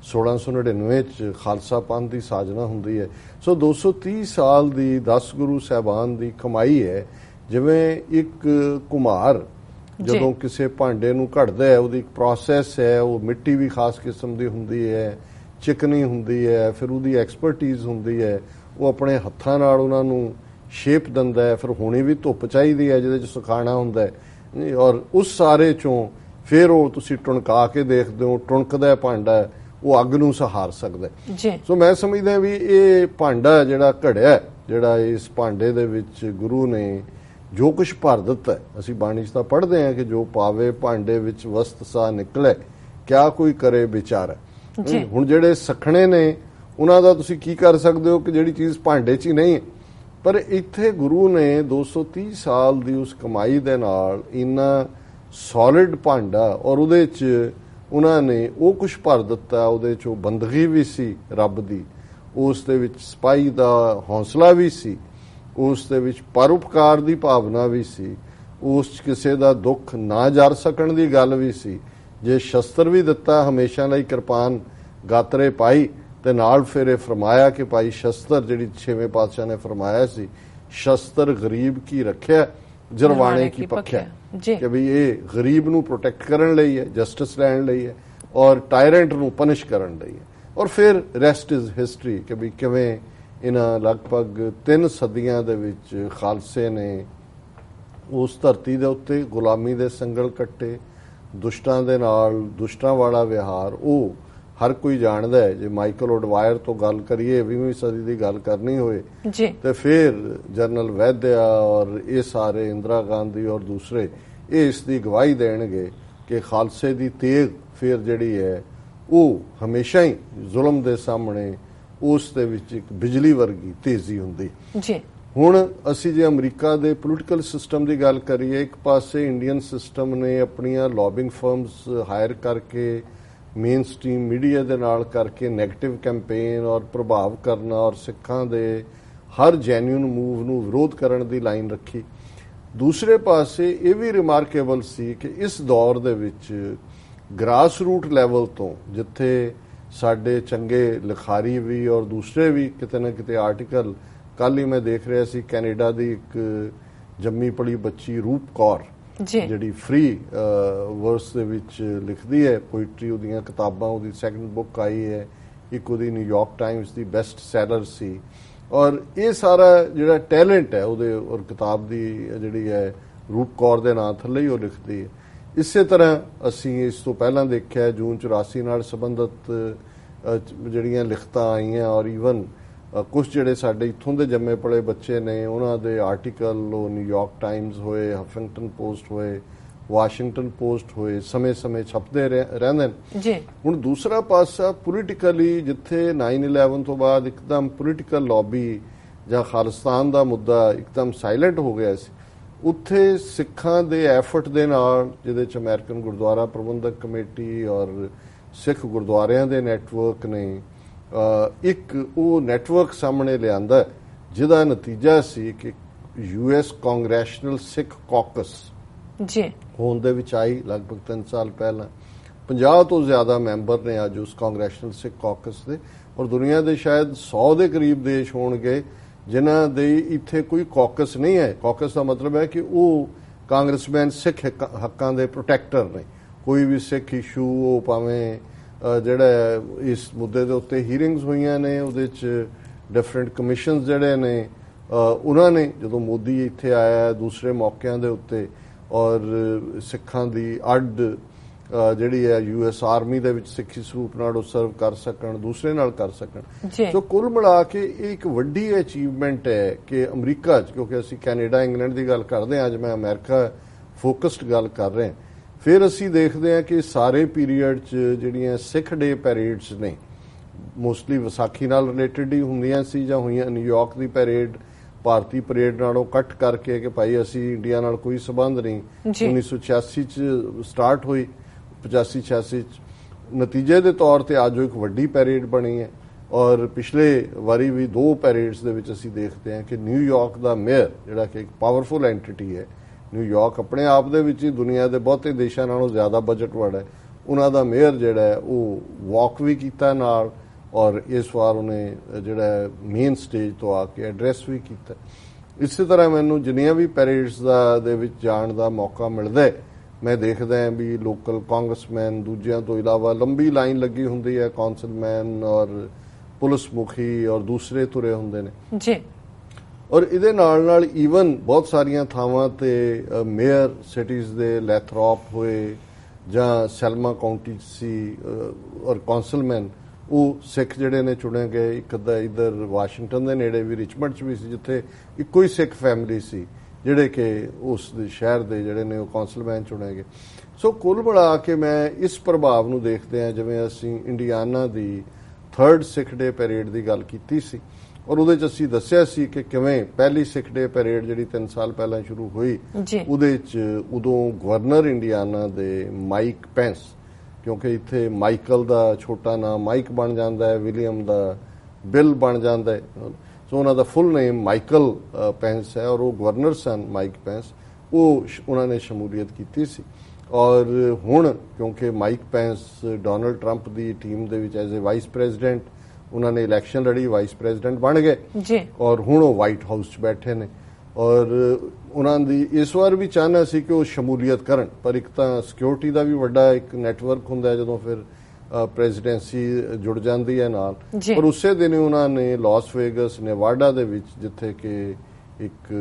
1699 'ਚ ਖਾਲਸਾ ਪੰਥ ਦੀ ਸਾਜਨਾ ਹੁੰਦੀ ਹੈ। ਸੋ 230 ਸਾਲ ਦੀ 10 ਗੁਰੂ ਸਾਹਿਬਾਨ ਦੀ ਕਮਾਈ ਹੈ। ਜਿਵੇਂ ਇੱਕ ਕੁਮਾਰ ਜਦੋਂ ਕਿਸੇ ਭਾਂਡੇ ਨੂੰ ਘੜਦਾ ਹੈ ਉਹਦੀ ਇੱਕ ਪ੍ਰੋਸੈਸ ਹੈ, ਉਹ ਮਿੱਟੀ ਵੀ ਖਾਸ ਕਿਸਮ ਦੀ ਹੁੰਦੀ ਹੈ, ਚਿਕਨੀ ਹੁੰਦੀ ਹੈ, ਫਿਰ ਉਹਦੀ ਐਕਸਪਰਟੀਜ਼ ਹੁੰਦੀ ਹੈ, ਉਹ ਆਪਣੇ ਹੱਥਾਂ ਨਾਲ ਉਹਨਾਂ ਨੂੰ ਸ਼ੇਪ ਦਿੰਦਾ ਹੈ, ਫਿਰ ਹੋਣੀ ਵੀ ਧੁੱਪ ਚਾਹੀਦੀ ਹੈ ਜਿਹਦੇ 'ਚ ਸੁਕਾਉਣਾ ਹੁੰਦਾ ਹੈ ਔਰ ਉਸ ਸਾਰੇ 'ਚੋਂ ਫਿਰ ਉਹ ਤੁਸੀਂ ਟੁਣਕਾ ਕੇ ਦੇਖਦੇ ਹੋ, ਟੁਣਕਦਾ ਭਾਂਡਾ ਉਹ ਅੱਗ ਨੂੰ ਸਹਾਰ ਸਕਦਾ। ਸੋ ਮੈਂ ਸਮਝਦਾ ਵੀ ਇਹ ਭਾਂਡਾ ਜਿਹੜਾ ਘੜਿਆ, ਜਿਹੜਾ ਇਸ ਭਾਂਡੇ ਦੇ ਵਿੱਚ ਗੁਰੂ ਨੇ ਜੋ ਕੁਝ ਭਰ ਦਿੱਤਾ, ਅਸੀਂ ਬਾਣੀ 'ਚ ਤਾਂ ਪੜ੍ਹਦੇ ਹਾਂ ਕਿ ਜੋ ਪਾਵੇ ਭਾਂਡੇ ਵਿੱਚ ਵਸਤ ਸਾ ਨਿਕਲੇ, ਕਿਆ ਕੋਈ ਕਰੇ ਵਿਚਾਰ। ਹੁਣ ਜਿਹੜੇ ਸਖਣੇ ਨੇ ਉਹਨਾਂ ਦਾ ਤੁਸੀਂ ਕੀ ਕਰ ਸਕਦੇ ਹੋ ਕਿ ਜਿਹੜੀ ਚੀਜ਼ ਭਾਂਡੇ 'ਚ ਹੀ ਨਹੀਂ ਹੈ, ਪਰ ਇੱਥੇ ਗੁਰੂ ਨੇ 230 ਸਾਲ ਦੀ ਉਸ ਕਮਾਈ ਦੇ ਨਾਲ ਇੰਨਾ ਸੋਲਿਡ ਭਾਂਡਾ ਔਰ ਉਹਦੇ 'ਚ ਉਹਨਾਂ ਨੇ ਉਹ ਕੁਝ ਭਰ ਦਿੱਤਾ, ਉਹਦੇ 'ਚ ਉਹ ਬੰਦਗੀ ਵੀ ਸੀ ਰੱਬ ਦੀ, ਉਸ ਦੇ ਵਿੱਚ ਸਿਪਾਹੀ ਦਾ ਹੌਸਲਾ ਵੀ ਸੀ, ਉਸ ਦੇ ਵਿੱਚ ਪਰਉਪਕਾਰ ਦੀ ਭਾਵਨਾ ਵੀ ਸੀ, ਉਸ 'ਚ ਕਿਸੇ ਦਾ ਦੁੱਖ ਨਾ ਜਰ ਸਕਣ ਦੀ ਗੱਲ ਵੀ ਸੀ। ਜੇ ਸ਼ਸਤਰ ਵੀ ਦਿੱਤਾ ਹਮੇਸ਼ਾ ਲਈ ਕਿਰਪਾਨ ਗਾਤਰੇ ਪਾਈ ਤੇ ਨਾਲ ਫਿਰ ਇਹ ਫਰਮਾਇਆ ਕਿ ਭਾਈ ਸ਼ਸਤਰ, ਜਿਹੜੀ 6ਵੇਂ ਪਾਤਸ਼ਾਹ ਨੇ ਫਰਮਾਇਆ ਸੀ, ਸ਼ਸਤਰ ਗਰੀਬ ਕੀ ਰੱਖਿਆ ਜਰਵਾਣੇ ਕੀ ਪੱਖਿਆ, ਕਿ ਵੀ ਇਹ ਗਰੀਬ ਨੂੰ ਪ੍ਰੋਟੈਕਟ ਕਰਨ ਲਈ ਹੈ, ਜਸਟਿਸ ਲੈਣ ਲਈ ਹੈ ਔਰ ਟਾਇਰੈਂਟ ਨੂੰ ਪਨਿਸ਼ ਕਰਨ ਲਈ ਹੈ। ਔਰ ਫਿਰ ਰੈਸਟ ਇਜ਼ ਹਿਸਟਰੀ ਕਿ ਵੀ ਕਿਵੇਂ ਇਹਨਾਂ ਲਗਭਗ 3 ਸਦੀਆਂ ਦੇ ਵਿੱਚ ਖਾਲਸੇ ਨੇ ਉਸ ਧਰਤੀ ਦੇ ਉੱਤੇ ਗੁਲਾਮੀ ਦੇ ਸੰਗਲ ਕੱਟੇ, ਦੁਸ਼ਟਾਂ ਦੇ ਨਾਲ ਦੁਸ਼ਟਾਂ ਵਾਲਾ ਵਿਹਾਰ ਉਹ ਹਰ ਕੋਈ ਜਾਣਦਾ ਹੈ। ਜੇ ਮਾਈਕਲ ਓਡਵਾਇਰ ਤੋਂ ਗੱਲ ਕਰੀਏ 20ਵੀਂ ਸਦੀ ਦੀ ਗੱਲ ਕਰਨੀ ਹੋਏ ਤੇ ਫਿਰ ਜਨਰਲ ਵੈਦਿਆ ਔਰ ਇਹ ਸਾਰੇ ਇੰਦਰਾ ਗਾਂਧੀ ਔਰ ਦੂਸਰੇ ਇਹ ਇਸ ਦੀ ਗਵਾਹੀ ਦੇਣਗੇ ਕਿ ਖਾਲਸੇ ਦੀ ਤੇਗ ਫਿਰ ਜਿਹੜੀ ਹੈ ਉਹ ਹਮੇਸ਼ਾ ਹੀ ਜ਼ੁਲਮ ਦੇ ਸਾਹਮਣੇ ਉਸ ਦੇ ਵਿੱਚ ਇੱਕ ਬਿਜਲੀ ਵਰਗੀ ਤੇਜ਼ੀ ਹੁੰਦੀ। ਹੁਣ ਅਸੀਂ ਜੇ ਅਮਰੀਕਾ ਦੇ ਪੋਲੀਟੀਕਲ ਸਿਸਟਮ ਦੀ ਗੱਲ ਕਰੀਏ, ਇੱਕ ਪਾਸੇ ਇੰਡੀਅਨ ਸਿਸਟਮ ਨੇ ਆਪਣੀਆਂ ਲੌਬਿੰਗ ਫਰਮਸ ਹਾਇਰ ਕਰਕੇ ਮੇਨ ਸਟ੍ਰੀਮ ਮੀਡੀਆ ਦੇ ਨਾਲ ਕਰਕੇ ਨੈਗੇਟਿਵ ਕੈਂਪੇਨ ਔਰ ਪ੍ਰਭਾਵ ਕਰਨਾ ਔਰ ਸਿੱਖਾਂ ਦੇ ਹਰ ਜੈਨੂਇਨ ਮੂਵ ਨੂੰ ਵਿਰੋਧ ਕਰਨ ਦੀ ਲਾਈਨ ਰੱਖੀ। ਦੂਸਰੇ ਪਾਸੇ ਇਹ ਵੀ ਰਿਮਾਰਕੇਬਲ ਸੀ ਕਿ ਇਸ ਦੌਰ ਦੇ ਵਿੱਚ ਗ੍ਰਾਸ ਰੂਟ ਲੈਵਲ ਤੋਂ ਜਿੱਥੇ ਸਾਡੇ ਚੰਗੇ ਲਿਖਾਰੀ ਵੀ ਔਰ ਦੂਸਰੇ ਵੀ ਕਿਤੇ ਨਾ ਕਿਤੇ ਆਰਟੀਕਲ, ਕੱਲ ਹੀ ਮੈਂ ਦੇਖ ਰਿਹਾ ਸੀ ਕੈਨੇਡਾ ਦੀ ਇੱਕ ਜੰਮੀ ਪਲੀ ਬੱਚੀ ਰੂਪ ਕੌਰ ਜਿਹੜੀ ਫ੍ਰੀ ਵਰਸ ਦੇ ਵਿੱਚ ਲਿਖਦੀ ਹੈ ਪੋਇਟਰੀ, ਉਹਦੀਆਂ ਕਿਤਾਬਾਂ, ਉਹਦੀ ਸੈਕੰਡ ਬੁੱਕ ਆਈ ਹੈ, ਇੱਕ ਉਹਦੀ ਨਿਊਯਾਰਕ ਟਾਈਮਸ ਦੀ ਬੈਸਟ ਸੈਲਰ ਸੀ। ਔਰ ਇਹ ਸਾਰਾ ਜਿਹੜਾ ਟੈਲੈਂਟ ਹੈ ਉਹਦੇ ਔਰ ਕਿਤਾਬ ਦੀ ਜਿਹੜੀ ਹੈ ਰੂਪ ਕੌਰ ਦੇ ਨਾਂ ਥੱਲੇ ਹੀ ਉਹ ਲਿਖਦੀ ਹੈ। ਇਸੇ ਤਰ੍ਹਾਂ ਅਸੀਂ ਇਸ ਤੋਂ ਪਹਿਲਾਂ ਦੇਖਿਆ ਜੂਨ 84 ਨਾਲ ਸੰਬੰਧਿਤ ਜਿਹੜੀਆਂ ਲਿਖਤਾਂ ਆਈਆਂ ਔਰ ਈਵਨ ਕੁਝ ਜਿਹੜੇ ਸਾਡੇ ਇੱਥੋਂ ਦੇ ਜੰਮੇ ਪਲੇ ਬੱਚੇ ਨੇ ਉਹਨਾਂ ਦੇ ਆਰਟੀਕਲ ਉਹ ਨਿਊਯਾਰਕ ਟਾਈਮਜ਼ ਹੋਏ, ਹਫਿੰਗਟਨ ਪੋਸਟ ਹੋਏ, ਵਾਸ਼ਿੰਗਟਨ ਪੋਸਟ ਹੋਏ, ਸਮੇਂ-ਸਮੇਂ ਛਪਦੇ ਰਹਿੰਦੇ ਨੇ ਜੀ। ਹੁਣ ਦੂਸਰਾ ਪਾਸਾ ਪੋਲੀਟੀਕਲੀ ਜਿੱਥੇ 9/11 ਤੋਂ ਬਾਅਦ ਇੱਕਦਮ ਪੋਲੀਟੀਕਲ ਲੌਬੀ ਜਾਂ ਖਾਲਿਸਤਾਨ ਦਾ ਮੁੱਦਾ ਇੱਕਦਮ ਸਾਇਲੈਂਟ ਹੋ ਗਿਆ ਸੀ, ਉੱਥੇ ਸਿੱਖਾਂ ਦੇ ਐਫਰਟ ਦੇ ਨਾਲ ਜਿਹਦੇ ਚ ਅਮਰੀਕਨ ਗੁਰਦੁਆਰਾ ਪ੍ਰਬੰਧਕ ਕਮੇਟੀ ਔਰ ਸਿੱਖ ਗੁਰਦੁਆਰਿਆਂ ਦੇ ਨੈਟਵਰਕ ਨੇ ਇੱਕ ਉਹ ਨੈਟਵਰਕ ਸਾਹਮਣੇ ਲਿਆਂਦਾ ਜਿਹਦਾ ਨਤੀਜਾ ਸੀ ਕਿ US ਕਾਂਗਰੈਸ਼ਨਲ ਸਿੱਖ ਕਾਕਸ ਜੀ ਹੋਣ ਦੇ ਵਿੱਚ ਆਈ। ਲਗਭਗ 3 ਸਾਲ ਪਹਿਲਾਂ 50 ਤੋਂ ਜ਼ਿਆਦਾ ਮੈਂਬਰ ਨੇ ਅੱਜ ਉਸ ਕਾਂਗਰੈਸ਼ਨਲ ਸਿੱਖ ਕਾਕਸ ਦੇ, ਔਰ ਦੁਨੀਆ ਦੇ ਸ਼ਾਇਦ 100 ਦੇ ਕਰੀਬ ਦੇਸ਼ ਹੋਣਗੇ ਜਿਨ੍ਹਾਂ ਦੇ ਇੱਥੇ ਕੋਈ ਕਾਕਸ ਨਹੀਂ ਹੈ। ਕਾਕਸ ਦਾ ਮਤਲਬ ਹੈ ਕਿ ਉਹ ਕਾਂਗਰਸਮੈਨ ਸਿੱਖ ਹੱਕਾਂ ਦੇ ਪ੍ਰੋਟੈਕਟਰ ਨੇ। ਕੋਈ ਵੀ ਸਿੱਖ ਇਸ਼ੂ ਉਹ ਭਾਵੇਂ ਜਿਹੜਾ ਇਸ ਮੁੱਦੇ ਦੇ ਉੱਤੇ ਹੀਅਰਿੰਗਸ ਹੋਈਆਂ ਨੇ, ਉਹਦੇ 'ਚ ਡਿਫਰੈਂਟ ਕਮਿਸ਼ਨਸ ਜਿਹੜੇ ਨੇ ਉਹਨਾਂ ਨੇ ਜਦੋਂ ਮੋਦੀ ਇੱਥੇ ਆਇਆ ਦੂਸਰੇ ਮੌਕਿਆਂ ਦੇ ਉੱਤੇ ਔਰ ਸਿੱਖਾਂ ਦੀ ਅੱਡ ਜਿਹੜੀ ਹੈ US ਆਰਮੀ ਦੇ ਵਿੱਚ ਸਿੱਖੀ ਸਰੂਪ ਨਾਲ ਉਹ ਸਰਵ ਕਰ ਸਕਣ, ਦੂਸਰੇ ਨਾਲ ਕਰ ਸਕਣ। ਸੋ ਕੁੱਲ ਮਿਲਾ ਕੇ ਇਹ ਇੱਕ ਵੱਡੀ ਅਚੀਵਮੈਂਟ ਹੈ ਕਿ ਅਮਰੀਕਾ 'ਚ, ਕਿਉਂਕਿ ਅਸੀਂ ਕੈਨੇਡਾ ਇੰਗਲੈਂਡ ਦੀ ਗੱਲ ਕਰਦੇ ਹਾਂ, ਅੱਜ ਮੈਂ ਅਮਰੀਕਾ ਫੋਕਸਡ ਗੱਲ ਕਰ ਰਿਹਾ। ਫਿਰ ਅਸੀਂ ਦੇਖਦੇ ਹਾਂ ਕਿ ਸਾਰੇ ਪੀਰੀਅਡ 'ਚ ਜਿਹੜੀਆਂ ਸਿੱਖ ਡੇ ਪੈਰੇਡਸ ਨੇ ਮੋਸਟਲੀ ਵਿਸਾਖੀ ਨਾਲ ਰਿਲੇਟਡ ਹੀ ਹੁੰਦੀਆਂ ਸੀ ਜਾਂ ਹੋਈਆਂ। ਨਿਊਯਾਰਕ ਦੀ ਪੈਰੇਡ ਭਾਰਤੀ ਪਰੇਡ ਨਾਲੋਂ ਕੱਟ ਕਰਕੇ ਕਿ ਭਾਈ ਅਸੀਂ ਇੰਡੀਆ ਨਾਲ ਕੋਈ ਸਬੰਧ ਨਹੀਂ, 1986 ਚ ਸਟਾਰਟ ਹੋਈ, 85-86 ਚ ਨਤੀਜੇ ਦੇ ਤੌਰ ਤੇ ਅੱਜ ਇੱਕ ਵੱਡੀ ਪੈਰੇਡ ਬਣੀ ਹੈ। ਔਰ ਪਿਛਲੇ ਵਾਰੀ ਵੀ 2 ਪੈਰੇਡਸ ਦੇ ਵਿੱਚ ਅਸੀਂ ਦੇਖਦੇ ਹਾਂ ਕਿ ਨਿਊਯਾਰਕ ਦਾ ਮੇਅਰ ਜਿਹੜਾ ਕਿ ਇੱਕ ਪਾਵਰਫੁਲ ਐਂਟੀਟੀ ਹੈ, ਨਿਊਯਾਰਕ ਆਪਣੇ ਆਪ ਦੇ ਵਿੱਚ ਹੀ ਦੁਨੀਆ ਦੇ ਬਹੁਤੇ ਦੇਸ਼ਾਂ ਨਾਲੋਂ ਜ਼ਿਆਦਾ ਬਜਟ ਵਾਲਾ ਹੈ, ਉਹਨਾਂ ਦਾ ਮੇਅਰ ਜਿਹੜਾ ਹੈ ਉਹ ਵਾਕ ਵੀ ਕੀਤਾ ਨਾਲ, ਔਰ ਇਸ ਵਾਰ ਉਹਨੇ ਜਿਹੜਾ ਮੇਨ ਸਟੇਜ ਤੋਂ ਆ ਕੇ ਐਡਰੈਸ ਵੀ ਕੀਤਾ। ਇਸੇ ਤਰ੍ਹਾਂ ਮੈਨੂੰ ਜਿੰਨੀਆਂ ਵੀ ਪੈਰੇਡਸ ਦੇ ਵਿੱਚ ਜਾਣ ਦਾ ਮੌਕਾ ਮਿਲਦਾ ਮੈਂ ਦੇਖਦਾ ਹਾਂ ਵੀ ਲੋਕਲ ਕਾਂਗਰਸਮੈਨ ਦੂਜਿਆਂ ਤੋਂ ਇਲਾਵਾ ਲੰਬੀ ਲਾਈਨ ਲੱਗੀ ਹੁੰਦੀ ਹੈ, ਕੌਂਸਲਮੈਨ ਔਰ ਪੁਲਿਸ ਮੁਖੀ ਔਰ ਦੂਸਰੇ ਤੁਰੇ ਹੁੰਦੇ ਨੇ ਜੀ। ਔਰ ਇਹਦੇ ਨਾਲ ਈਵਨ ਬਹੁਤ ਸਾਰੀਆਂ ਥਾਵਾਂ ਤੇ ਮੇਅਰ ਸਿਟੀਜ਼ ਦੇ ਲੈਥਰੋਪ ਹੋਏ ਜਾਂ ਸੈਲਮਾ ਕਾਉਂਟੀ ਸੀ ਔਰ ਕੌਂਸਲਮੈਨ ਉਹ ਸਿੱਖ ਜਿਹੜੇ ਨੇ ਚੁਣੇ ਗਏ। ਇੱਕ ਅੱਧਾ ਇੱਧਰ ਵਾਸ਼ਿੰਗਟਨ ਦੇ ਨੇੜੇ ਵੀ ਰਿਚਮੰਡ 'ਚ ਵੀ ਸੀ ਜਿੱਥੇ ਇੱਕੋ ਹੀ ਸਿੱਖ ਫੈਮਿਲੀ ਸੀ ਜਿਹੜੇ ਕਿ ਉਸ ਦੇ ਸ਼ਹਿਰ ਦੇ ਜਿਹੜੇ ਨੇ ਉਹ ਕੌਂਸਲਮੈਨ ਚੁਣੇ ਗਏ। ਸੋ ਕੁੱਲ ਮਿਲਾ ਕੇ ਮੈਂ ਇਸ ਪ੍ਰਭਾਵ ਨੂੰ ਦੇਖਦੇ ਹਾਂ, ਜਿਵੇਂ ਅਸੀਂ ਇੰਡੀਆਨਾ ਦੀ 3rd ਸਿੱਖ ਡੇ ਪੈਰੇਡ ਦੀ ਗੱਲ ਕੀਤੀ ਸੀ ਔਰ ਉਹਦੇ 'ਚ ਅਸੀਂ ਦੱਸਿਆ ਸੀ ਕਿ ਕਿਵੇਂ ਪਹਿਲੀ ਸਿੱਖ ਡੇ ਪੈਰੇਡ ਜਿਹੜੀ 3 ਸਾਲ ਪਹਿਲਾਂ ਸ਼ੁਰੂ ਹੋਈ ਉਹਦੇ 'ਚ ਉਦੋਂ ਗਵਰਨਰ ਇੰਡੀਆਨਾ ਦੇ ਮਾਈਕ ਪੈਂਸ, ਕਿਉਂਕਿ ਇੱਥੇ ਮਾਈਕਲ ਦਾ ਛੋਟਾ ਨਾਮ ਮਾਈਕ ਬਣ ਜਾਂਦਾ ਹੈ, ਵਿਲੀਅਮ ਦਾ ਬਿਲ ਬਣ ਜਾਂਦਾ ਹੈ, ਸੋ ਉਹਨਾਂ ਦਾ ਫੁੱਲ ਨੇਮ ਮਾਈਕਲ ਪੈਂਸ ਹੈ ਔਰ ਉਹ ਗਵਰਨਰ ਸਨ ਮਾਈਕ ਪੈਂਸ, ਉਹਨਾਂ ਨੇ ਸ਼ਮੂਲੀਅਤ ਕੀਤੀ ਸੀ। ਔਰ ਹੁਣ ਕਿਉਂਕਿ ਮਾਈਕ ਪੈਂਸ ਡੋਨਲਡ ਟਰੰਪ ਦੀ ਟੀਮ ਦੇ ਵਿੱਚ ਐਜ਼ ਏ ਵਾਈਸ ਪ੍ਰੈਜ਼ੀਡੈਂਟ ਉਹਨਾਂ ਨੇ ਇਲੈਕਸ਼ਨ ਲੜੀ, ਵਾਈਸ ਪ੍ਰੈਜ਼ੀਡੈਂਟ ਬਣ ਗਏ ਔਰ ਹੁਣ ਉਹ ਵਾਈਟ ਹਾਊਸ 'ਚ ਬੈਠੇ ਨੇ ਔਰ ਉਹਨਾਂ ਦੀ ਇਸ ਵਾਰ ਵੀ ਚਾਹਨਾ ਸੀ ਕਿ ਉਹ ਸ਼ਮੂਲੀਅਤ ਕਰਨ, ਪਰ ਇੱਕ ਤਾਂ ਸਿਕਿਉਰਿਟੀ ਦਾ ਵੀ ਵੱਡਾ ਇੱਕ ਨੈਟਵਰਕ ਹੁੰਦਾ ਹੈ ਜਦੋਂ ਫਿਰ ਪ੍ਰੈਜ਼ੀਡੈਂਸੀ ਜੁੜ ਜਾਂਦੀ ਹੈ ਨਾਲ। ਪਰ ਉਸੇ ਦਿਨ ਉਹਨਾਂ ਨੇ ਲਾਸ ਵੇਗਸ ਨੇਵਾਡਾ ਦੇ ਵਿੱਚ ਜਿੱਥੇ ਕਿ ਇੱਕ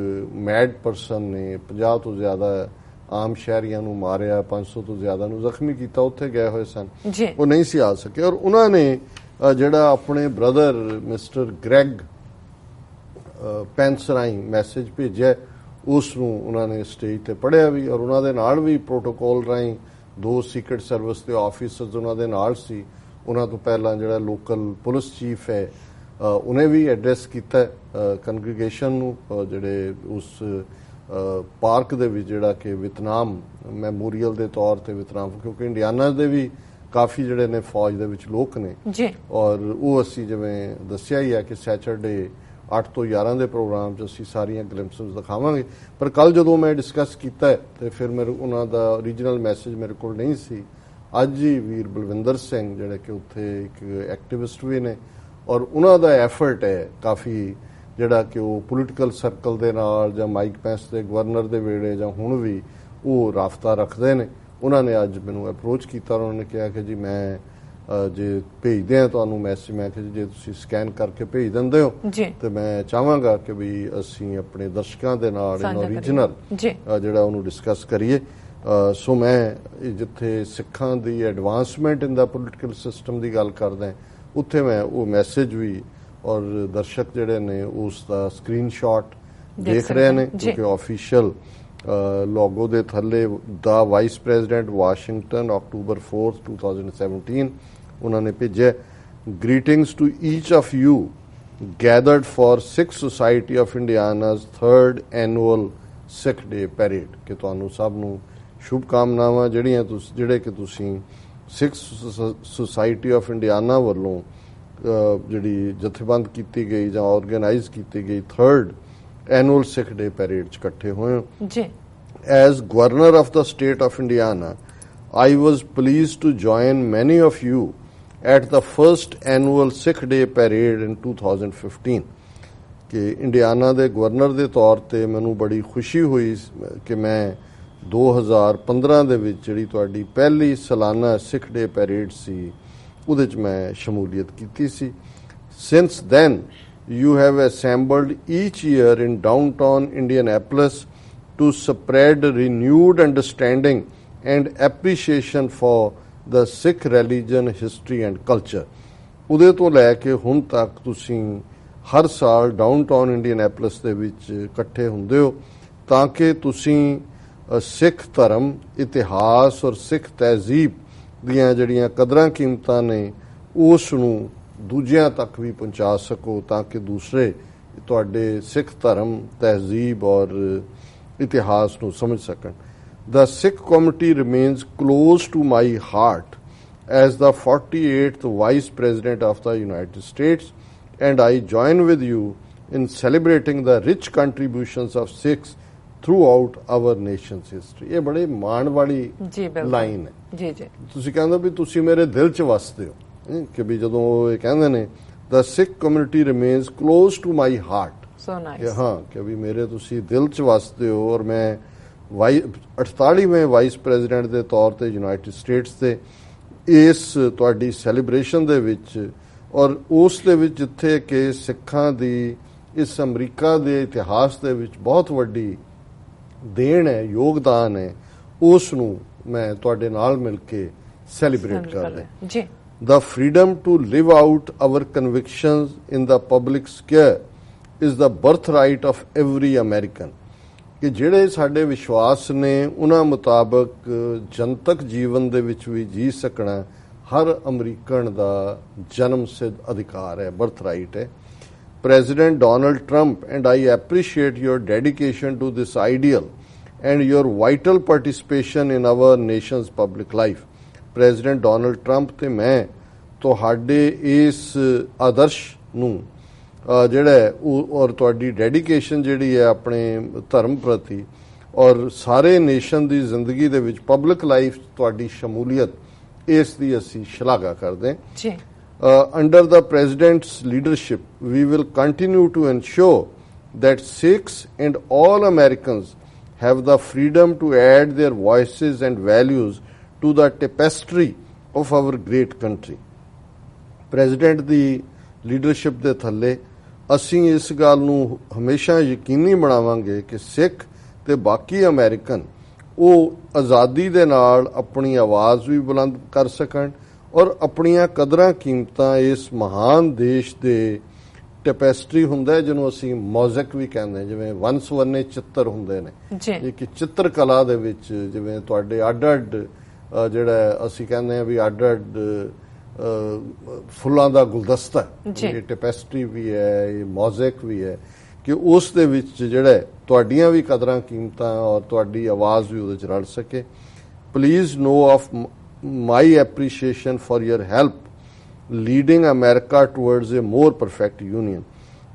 ਮੈਡ ਪਰਸਨ ਨੇ 50 ਤੋਂ ਜ਼ਿਆਦਾ ਆਮ ਸ਼ਹਿਰੀਆਂ ਨੂੰ ਮਾਰਿਆ, 500 ਤੋਂ ਜ਼ਿਆਦਾ ਨੂੰ ਜ਼ਖਮੀ ਕੀਤਾ, ਉੱਥੇ ਗਏ ਹੋਏ ਸਨ, ਉਹ ਨਹੀਂ ਸੀ ਆ ਸਕੇ ਔਰ ਉਹਨਾਂ ਨੇ ਜਿਹੜਾ ਆਪਣੇ ਬ੍ਰਦਰ ਮਿਸਟਰ ਗ੍ਰੈਗ ਪੈਂਸ ਰਾਹੀਂ ਮੈਸੇਜ ਭੇਜਿਆ ਉਸ ਨੂੰ ਉਹਨਾਂ ਨੇ ਸਟੇਜ ਤੇ ਪੜ੍ਹਿਆ ਵੀ ਔਰ ਉਹਨਾਂ ਦੇ ਨਾਲ ਵੀ ਪ੍ਰੋਟੋਕਾਲ ਰਾਹੀਂ 2 ਸੀਕ੍ਰੇਟ ਸਰਵਿਸ ਦੇ ਆਫੀਸਰਸ ਉਹਨਾਂ ਦੇ ਨਾਲ ਸੀ। ਉਹਨਾਂ ਤੋਂ ਪਹਿਲਾਂ ਜਿਹੜਾ ਲੋਕਲ ਪੁਲਿਸ ਚੀਫ ਹੈ ਉਹਨੇ ਵੀ ਐਡਰੈਸ ਕੀਤਾ ਕੰਗਰੀਗੇਸ਼ਨ ਨੂੰ ਜਿਹੜੇ ਉਸ ਪਾਰਕ ਦੇ ਵਿੱਚ ਜਿਹੜਾ ਕਿ ਵਿਤਨਾਮ ਮੈਮੋਰੀਅਲ ਦੇ ਤੌਰ ਤੇ ਵਿਤਨਾਮ, ਕਿਉਂਕਿ ਇੰਡੀਆਨਾ ਦੇ ਵੀ ਕਾਫੀ ਜਿਹੜੇ ਨੇ ਫੌਜ ਦੇ ਵਿੱਚ ਲੋਕ ਨੇ ਔਰ ਉਹ ਅਸੀਂ ਜਿਵੇਂ ਦੱਸਿਆ ਹੀ ਹੈ ਕਿ ਸੈਚਰਡੇ 8 ਤੋਂ 11 ਦੇ ਪ੍ਰੋਗਰਾਮ 'ਚ ਅਸੀਂ ਸਾਰੀਆਂ ਗਲਿੰਪਸਸ ਦਿਖਾਵਾਂਗੇ। ਪਰ ਕੱਲ ਜਦੋਂ ਮੈਂ ਡਿਸਕਸ ਕੀਤਾ ਤੇ ਫਿਰ ਮੇਰੇ ਉਹਨਾਂ ਦਾ ਓਰੀਜਨਲ ਮੈਸੇਜ ਮੇਰੇ ਕੋਲ ਨਹੀਂ ਸੀ। ਅੱਜ ਹੀ ਵੀਰ ਬਲਵਿੰਦਰ ਸਿੰਘ ਜਿਹੜੇ ਕਿ ਉੱਥੇ ਇੱਕ ਐਕਟਿਵਿਸਟ ਵੀ ਨੇ ਔਰ ਉਹਨਾਂ ਦਾ ਐਫਰਟ ਹੈ ਕਾਫੀ ਜਿਹੜਾ ਕਿ ਉਹ ਪੋਲੀਟੀਕਲ ਸਰਕਲ ਦੇ ਨਾਲ ਜਾਂ ਮਾਈਕ ਪੈਂਸ ਦੇ ਗਵਰਨਰ ਦੇ ਵੇਲੇ ਜਾਂ ਹੁਣ ਵੀ ਉਹ ਰਾਬਤਾ ਰੱਖਦੇ ਨੇ। ਉਹਨਾਂ ਨੇ ਅੱਜ ਮੈਨੂੰ ਅਪਰੋਚ ਕੀਤਾ, ਉਹਨਾਂ ਨੇ ਕਿਹਾ ਕਿ ਜੀ ਮੈਂ ਜੇ ਭੇਜਦੇ ਆ ਤੁਹਾਨੂੰ ਮੈਸੇਜ, ਮੈਂ ਕਿਹਾ ਜੇ ਤੁਸੀਂ ਸਕੈਨ ਕਰਕੇ ਭੇਜ ਦਿੰਦੇ ਹੋ ਤੇ ਮੈਂ ਚਾਹਾਂਗਾ ਕਿ ਵੀ ਅਸੀਂ ਆਪਣੇ ਦਰਸ਼ਕਾਂ ਦੇ ਨਾਲ ਓਰੀਜਨਲ ਜਿਹੜਾ ਉਹਨੂੰ ਡਿਸਕਸ ਕਰੀਏ। ਸੋ ਮੈਂ ਜਿੱਥੇ ਸਿੱਖਾਂ ਦੀ ਐਡਵਾਂਸਮੈਂਟ ਇਨ ਦਾ ਪੋਲੀਟੀਕਲ ਸਿਸਟਮ ਦੀ ਗੱਲ ਕਰਦਾ ਉੱਥੇ ਮੈਂ ਉਹ ਮੈਸੇਜ ਵੀ ਔਰ ਦਰਸ਼ਕ ਜਿਹੜੇ ਨੇ ਉਸ ਦਾ ਸਕਰੀਨਸ਼ਾਟ ਦੇਖ ਰਹੇ ਨੇ ਕਿਉਂਕਿ ਆਫੀਸ਼ੀਅਲ ਲੋਗੋ ਦੇ ਥੱਲੇ ਦਾ vice president Washington October 4th 2017 ਉਹਨਾਂ ਨੇ ਭੇਜਿਆ greetings to each of you gathered for Sikh Society of Indiana's 3rd annual Sikh Day Parade ਕਿ ਤੁਹਾਨੂੰ ਸਭ ਨੂੰ ਸ਼ੁਭ ਕਾਮਨਾਵਾਂ ਜਿਹੜੇ ਕਿ ਤੁਸੀਂ ਸਿੱਖ ਸੁਸਾਇਟੀ ਆਫ ਇੰਡੀਆਨਾ ਵੱਲੋਂ ਜਿਹੜੀ ਜਥੇਬੰਦ ਕੀਤੀ ਗਈ ਜਾਂ ਆਰਗੇਨਾਈਜ਼ ਕੀਤੀ ਗਈ 3rd ਐਨੂਅਲ ਸਿੱਖ ਡੇ ਪੈਰੇਡ 'ਚ ਇਕੱਠੇ ਹੋਏ ਹੋ ਜੀ as governor of the state of Indiana I was pleased to join many of you at the first annual Sikh Day Parade in 2015 ਕਿ ਇੰਡੀਆਨਾ ਦੇ ਗਵਰਨਰ ਦੇ ਤੌਰ ਤੇ ਮੈਨੂੰ ਬੜੀ ਖੁਸ਼ੀ ਹੋਈ ਕਿ ਮੈਂ 2015 ਦੇ ਵਿੱਚ ਜਿਹੜੀ ਤੁਹਾਡੀ ਪਹਿਲੀ ਸਾਲਾਨਾ ਸਿੱਖ ਡੇ ਪੈਰੇਡ ਸੀ ਉਹਦੇ 'ਚ ਮੈਂ ਸ਼ਮੂਲੀਅਤ ਕੀਤੀ ਸੀ since then you have assembled each year in downtown Indianapolis to spread renewed understanding and appreciation for the Sikh religion, history and culture. ਉਹਦੇ ਤੋਂ ਲੈ ਕੇ ਹੁਣ ਤੱਕ ਤੁਸੀਂ ਹਰ ਸਾਲ ਡਾਊਨਟਾਊਨ ਇੰਡੀਅਨੈਪੋਲਿਸ ਦੇ ਵਿੱਚ ਇਕੱਠੇ ਹੁੰਦੇ ਹੋ ਤਾਂ ਕਿ ਤੁਸੀਂ ਸਿੱਖ ਧਰਮ ਇਤਿਹਾਸ ਔਰ ਸਿੱਖ ਤਹਿਜ਼ੀਬ ਦੀਆਂ ਜਿਹੜੀਆਂ ਕਦਰਾਂ ਕੀਮਤਾਂ ਨੇ ਉਸ ਨੂੰ ਦੂਜਿਆਂ ਤੱਕ ਵੀ ਪਹੁੰਚਾ ਸਕੋ ਤਾਂ ਕਿ ਦੂਸਰੇ ਤੁਹਾਡੇ ਸਿੱਖ ਧਰਮ ਤਹਿਜ਼ੀਬ ਔਰ ਇਤਿਹਾਸ ਨੂੰ ਸਮਝ ਸਕਣ The Sikh community remains close to my heart as the 48th Vice President of the United States, and I join with you in celebrating the rich contributions of Sikhs throughout our nation's history. ਇਹ ਬੜੇ ਮਾਣ ਵਾਲੀ line ਹੈ ਜੀ ਜੀ ਤੁਸੀਂ ਕਹਿੰਦੇ ਵੀ ਤੁਸੀਂ ਮੇਰੇ ਦਿਲ 'ਚ ਵਸਦੇ ਹੋ ਕਿ ਵੀ ਜਦੋਂ ਇਹ ਕਹਿੰਦੇ ਨੇ The Sikh community remains close to my heart. So nice. ਹਾਂ ਕਿ ਵੀ ਮੇਰੇ ਤੁਸੀਂ ਦਿਲ 'ਚ ਵਸਦੇ ਹੋ ਔਰ ਮੈਂ 48ਵੇਂ ਵਾਈਸ ਪ੍ਰੈਜ਼ੀਡੈਂਟ ਦੇ ਤੌਰ ਤੇ ਯੂਨਾਈਟਿਡ ਸਟੇਟਸ ਦੇ ਇਸ ਤੁਹਾਡੀ ਸੈਲੀਬ੍ਰੇਸ਼ਨ ਦੇ ਵਿੱਚ ਔਰ ਉਸ ਦੇ ਵਿੱਚ ਜਿੱਥੇ ਕਿ ਸਿੱਖਾਂ ਦੀ ਇਸ ਅਮਰੀਕਾ ਦੇ ਇਤਿਹਾਸ ਦੇ ਵਿੱਚ ਬਹੁਤ ਵੱਡੀ ਦੇਣ ਹੈ ਯੋਗਦਾਨ ਹੈ ਉਸ ਨੂੰ ਮੈਂ ਤੁਹਾਡੇ ਨਾਲ ਮਿਲ ਕੇ ਸੈਲੀਬ੍ਰੇਟ ਕਰਦਾ ਜੀ The freedom to live out our convictions in the public square is the birthright of every American. ਕਿ ਜਿਹੜੇ ਸਾਡੇ ਵਿਸ਼ਵਾਸ ਨੇ ਉਹਨਾਂ ਮੁਤਾਬਕ ਜਨਤਕ ਜੀਵਨ ਦੇ ਵਿੱਚ ਵੀ ਜੀ ਸਕਣਾ ਹਰ ਅਮਰੀਕਨ ਦਾ ਜਨਮ ਸਿੱਧ ਅਧਿਕਾਰ ਹੈ ਬਰਥ ਰਾਈਟ ਹੈ President Donald Trump and I appreciate your dedication to this ideal and your vital participation in our nation's public life. President Donald Trump ਤੇ ਮੈਂ ਤੁਹਾਡੇ ਇਸ ਆਦਰਸ਼ ਨੂੰ ਜਿਹੜਾ ਔਰ ਤੁਹਾਡੀ ਡੈਡੀਕੇਸ਼ਨ ਜਿਹੜੀ ਹੈ ਆਪਣੇ ਧਰਮ ਪ੍ਰਤੀ ਔਰ ਸਾਰੇ ਨੇਸ਼ਨ ਦੀ ਜ਼ਿੰਦਗੀ ਦੇ ਵਿੱਚ ਪਬਲਿਕ ਲਾਈਫ ਤੁਹਾਡੀ ਸ਼ਮੂਲੀਅਤ ਇਸ ਦੀ ਅਸੀਂ ਸ਼ਲਾਘਾ ਕਰਦੇ ਹਾਂ ਜੀ under the president's leadership we will continue to ensure that Sikhs and all Americans have the freedom to add their voices and values to the tapestry of our great country. President the leadership ਦੇ ਥੱਲੇ ਅਸੀਂ ਇਸ ਗੱਲ ਨੂੰ ਹਮੇਸ਼ਾ ਯਕੀਨੀ ਬਣਾਵਾਂਗੇ ਕਿ ਸਿੱਖ ਤੇ ਬਾਕੀ ਅਮਰੀਕਨ ਉਹ ਆਜ਼ਾਦੀ ਦੇ ਨਾਲ ਆਪਣੀ ਆਵਾਜ਼ ਵੀ ਬੁਲੰਦ ਕਰ ਸਕਣ ਔਰ ਆਪਣੀਆਂ ਕਦਰਾਂ ਕੀਮਤਾਂ ਇਸ ਮਹਾਨ ਦੇਸ਼ ਦੇ ਟੈਪੈਸਟਰੀ ਹੁੰਦਾ ਜਿਹਨੂੰ ਅਸੀਂ ਮੌਜ਼ਿਕ ਵੀ ਕਹਿੰਦੇ ਹਾਂ ਜਿਵੇਂ ਵੰਨ-ਸੁਵੰਨੇ ਚਿੱਤਰ ਹੁੰਦੇ ਨੇ ਇੱਕ ਚਿੱਤਰ ਕਲਾ ਦੇ ਵਿੱਚ ਜਿਵੇਂ ਤੁਹਾਡੇ ਅੱਡ-ਅੱਡ ਜਿਹੜਾ ਅਸੀਂ ਕਹਿੰਦੇ ਹਾਂ ਵੀ ਅੱਡ-ਅੱਡ ਫੁੱਲਾਂ ਦਾ ਗੁਲਦਸਤਾ ਇਹ ਟੈਪੈਸਟਰੀ ਵੀ ਹੈ ਇਹ ਮੌਜ਼ਿਕ ਵੀ ਹੈ ਕਿ ਉਸ ਦੇ ਵਿੱਚ ਜਿਹੜਾ ਤੁਹਾਡੀਆਂ ਵੀ ਕਦਰਾਂ ਕੀਮਤਾਂ ਔਰ ਤੁਹਾਡੀ ਆਵਾਜ਼ ਵੀ ਉਹਦੇ 'ਚ ਰਲ ਸਕੇ please know of my appreciation for your help leading America towards a more perfect union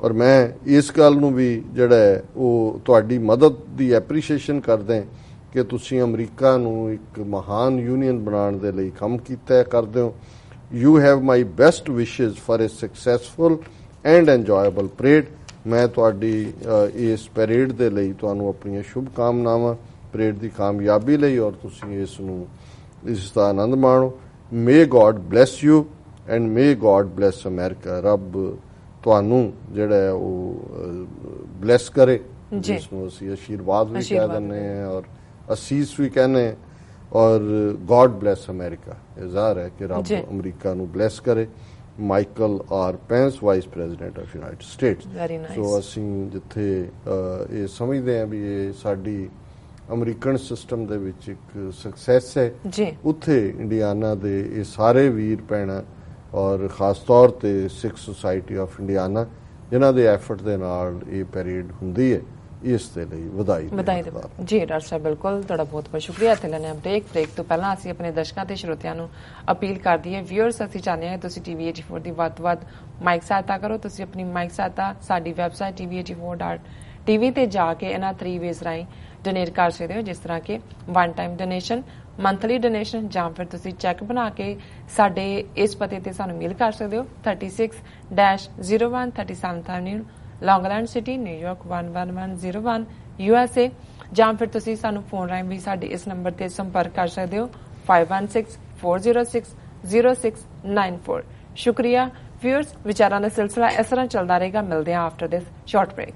ਔਰ ਮੈਂ ਇਸ ਗੱਲ ਨੂੰ ਵੀ ਜਿਹੜਾ ਉਹ ਤੁਹਾਡੀ ਮਦਦ ਦੀ ਐਪਰੀਸ਼ੀਏਸ਼ਨ ਕਰਦਾ ਕਿ ਤੁਸੀਂ ਅਮਰੀਕਾ ਨੂੰ ਇੱਕ ਮਹਾਨ ਯੂਨੀਅਨ ਬਣਾਉਣ ਦੇ ਲਈ ਕੰਮ ਕੀਤਾ ਕਰਦੇ ਹੋ You have my best wishes for a successful and enjoyable parade. ਮੈਂ ਤੁਹਾਡੀ ਇਸ ਪੈਰੇਡ ਦੇ ਲਈ ਤੁਹਾਨੂੰ ਆਪਣੀਆਂ ਸ਼ੁਭ ਕਾਮਨਾਵਾਂ ਪੈਰੇਡ ਦੀ ਕਾਮਯਾਬੀ ਲਈ ਔਰ ਤੁਸੀਂ ਇਸ ਦਾ ਆਨੰਦ ਮਾਣੋ May God bless you and may God bless America. ਰੱਬ ਤੁਹਾਨੂੰ ਜਿਹੜਾ ਉਹ ਬਲੈਸ ਕਰੇ ਜਿਸ ਨੂੰ ਅਸੀਂ ਆਸ਼ੀਰਵਾਦ ਵੀ ਕਹਿ ਦਿੰਦੇ ਹਾਂ ਔਰ ਅਸੀਸ ਵੀ ਕਹਿੰਦੇ ਔਰ ਗॉड ਬਲੈਸ ਅਮਰੀਕਾ। ਇਹ ਜ਼ਾਹਰ ਹੈ ਕਿ ਰੱਬ ਜੀ। ਅਮਰੀਕਾ ਨੂੰ ਬਲੈਸ ਕਰੇ। Michael R Pence vice president of United States. Very nice. So ਅਸੀਂ ਜਿੱਥੇ ਇਹ ਸਮਝਦੇ ਹਾਂ ਵੀ ਇਹ ਸਾਡੀ ਅਮਰੀਕਨ ਸਿਸਟਮ ਦੇ ਵਿੱਚ ਇੱਕ ਸਕਸੈਸ ਹੈ, ਜੀ ਉੱਥੇ ਇੰਡੀਆਨਾ ਦੇ ਇਹ ਸਾਰੇ ਵੀਰ ਭੈਣਾਂ ਔਰ ਖਾਸ ਤੌਰ ਤੇ ਸਿੱਖ ਸੁਸਾਇਟੀ ਆਫ ਇੰਡੀਆਨਾ ਜਿਨ੍ਹਾਂ ਦੇ ਐਫਰਟ ਦੇ ਨਾਲ ਇਹ ਪੈਰੇਡ ਹੁੰਦੀ ਹੈ, ਇਸ ਦੇ ਲਈ ਵਧਾਈ ਦੇ ਜੀ ਡਾਕਟਰ ਸਾਹਿਬ ਬਿਲਕੁਲ ਤੁਹਾਡਾ ਬਹੁਤ ਬਹੁਤ ਸ਼ੁਕਰੀਆ। ਇੱਥੇ ਲੈਣੇ ਬ੍ਰੇਕ ਤੋਂ ਪਹਿਲਾਂ ਅਸੀਂ ਆਪਣੇ ਦਰਸ਼ਕਾਂ ਤੇ ਸਰੋਤਿਆਂ ਨੂੰ ਅਪੀਲ ਕਰਦੀ ਹੈ ਵਿਊਅਰਸ, ਅਸੀਂ ਚਾਹੁੰਦੇ ਹਾਂ ਤੁਸੀਂ TV 84 ਦੀ ਵੱਧ ਤੋਂ ਵੱਧ ਮਾਈਕ ਸਹਾਇਤਾ ਕਰੋ। ਤੁਸੀਂ ਆਪਣੀ ਮਾਈਕ ਸਹਾਇਤਾ ਸਾਡੀ ਵੈਬਸਾਈਟ tv84.tv ਤੇ ਜਾ ਕੇ ਇਹਨਾਂ 3 ਵੇਜ਼ ਰਾਹੀਂ ਡੋਨੇਟ ਕਰ ਸਕਦੇ ਹੋ, ਜਿਸ ਤਰ੍ਹਾਂ ਕਿ one time donation, monthly donation, ਜਾਂ ਫਿਰ ਤੁਸੀਂ ਚੈੱਕ ਬਣਾ ਕੇ ਸਾਡੇ ਇਸ ਪਤੇ ਤੇ ਸਾਨੂੰ ਮੇਲ ਕਰ ਸਕਦੇ ਹੋ 36-01 37th Avenue Long Island city New York 11101 USA, ਜਾਂ ਫਿਰ ਤੁਸੀਂ ਸਾਨੂੰ ਫੋਨ ਰਾਹੀਂ ਵੀ ਸਾਡੇ ਇਸ ਨੰਬਰ ਤੇ ਸੰਪਰਕ ਕਰ ਸਕਦੇ ਹੋ 5164060694। ਸ਼ੁਕਰੀਆ ਵਿਊਅਰਸ, ਵਿਚਾਰਾਂ ਦਾ ਸਿਲਸਿਲਾ ਇਸ ਤਰ੍ਹਾਂ ਚੱਲਦਾ ਰਹੇਗਾ। ਮਿਲਦੇ ਹਾਂ ਆਫਟਰ ਦਿਸ ਸ਼ਾਰਟ ਬ੍ਰੇਕ।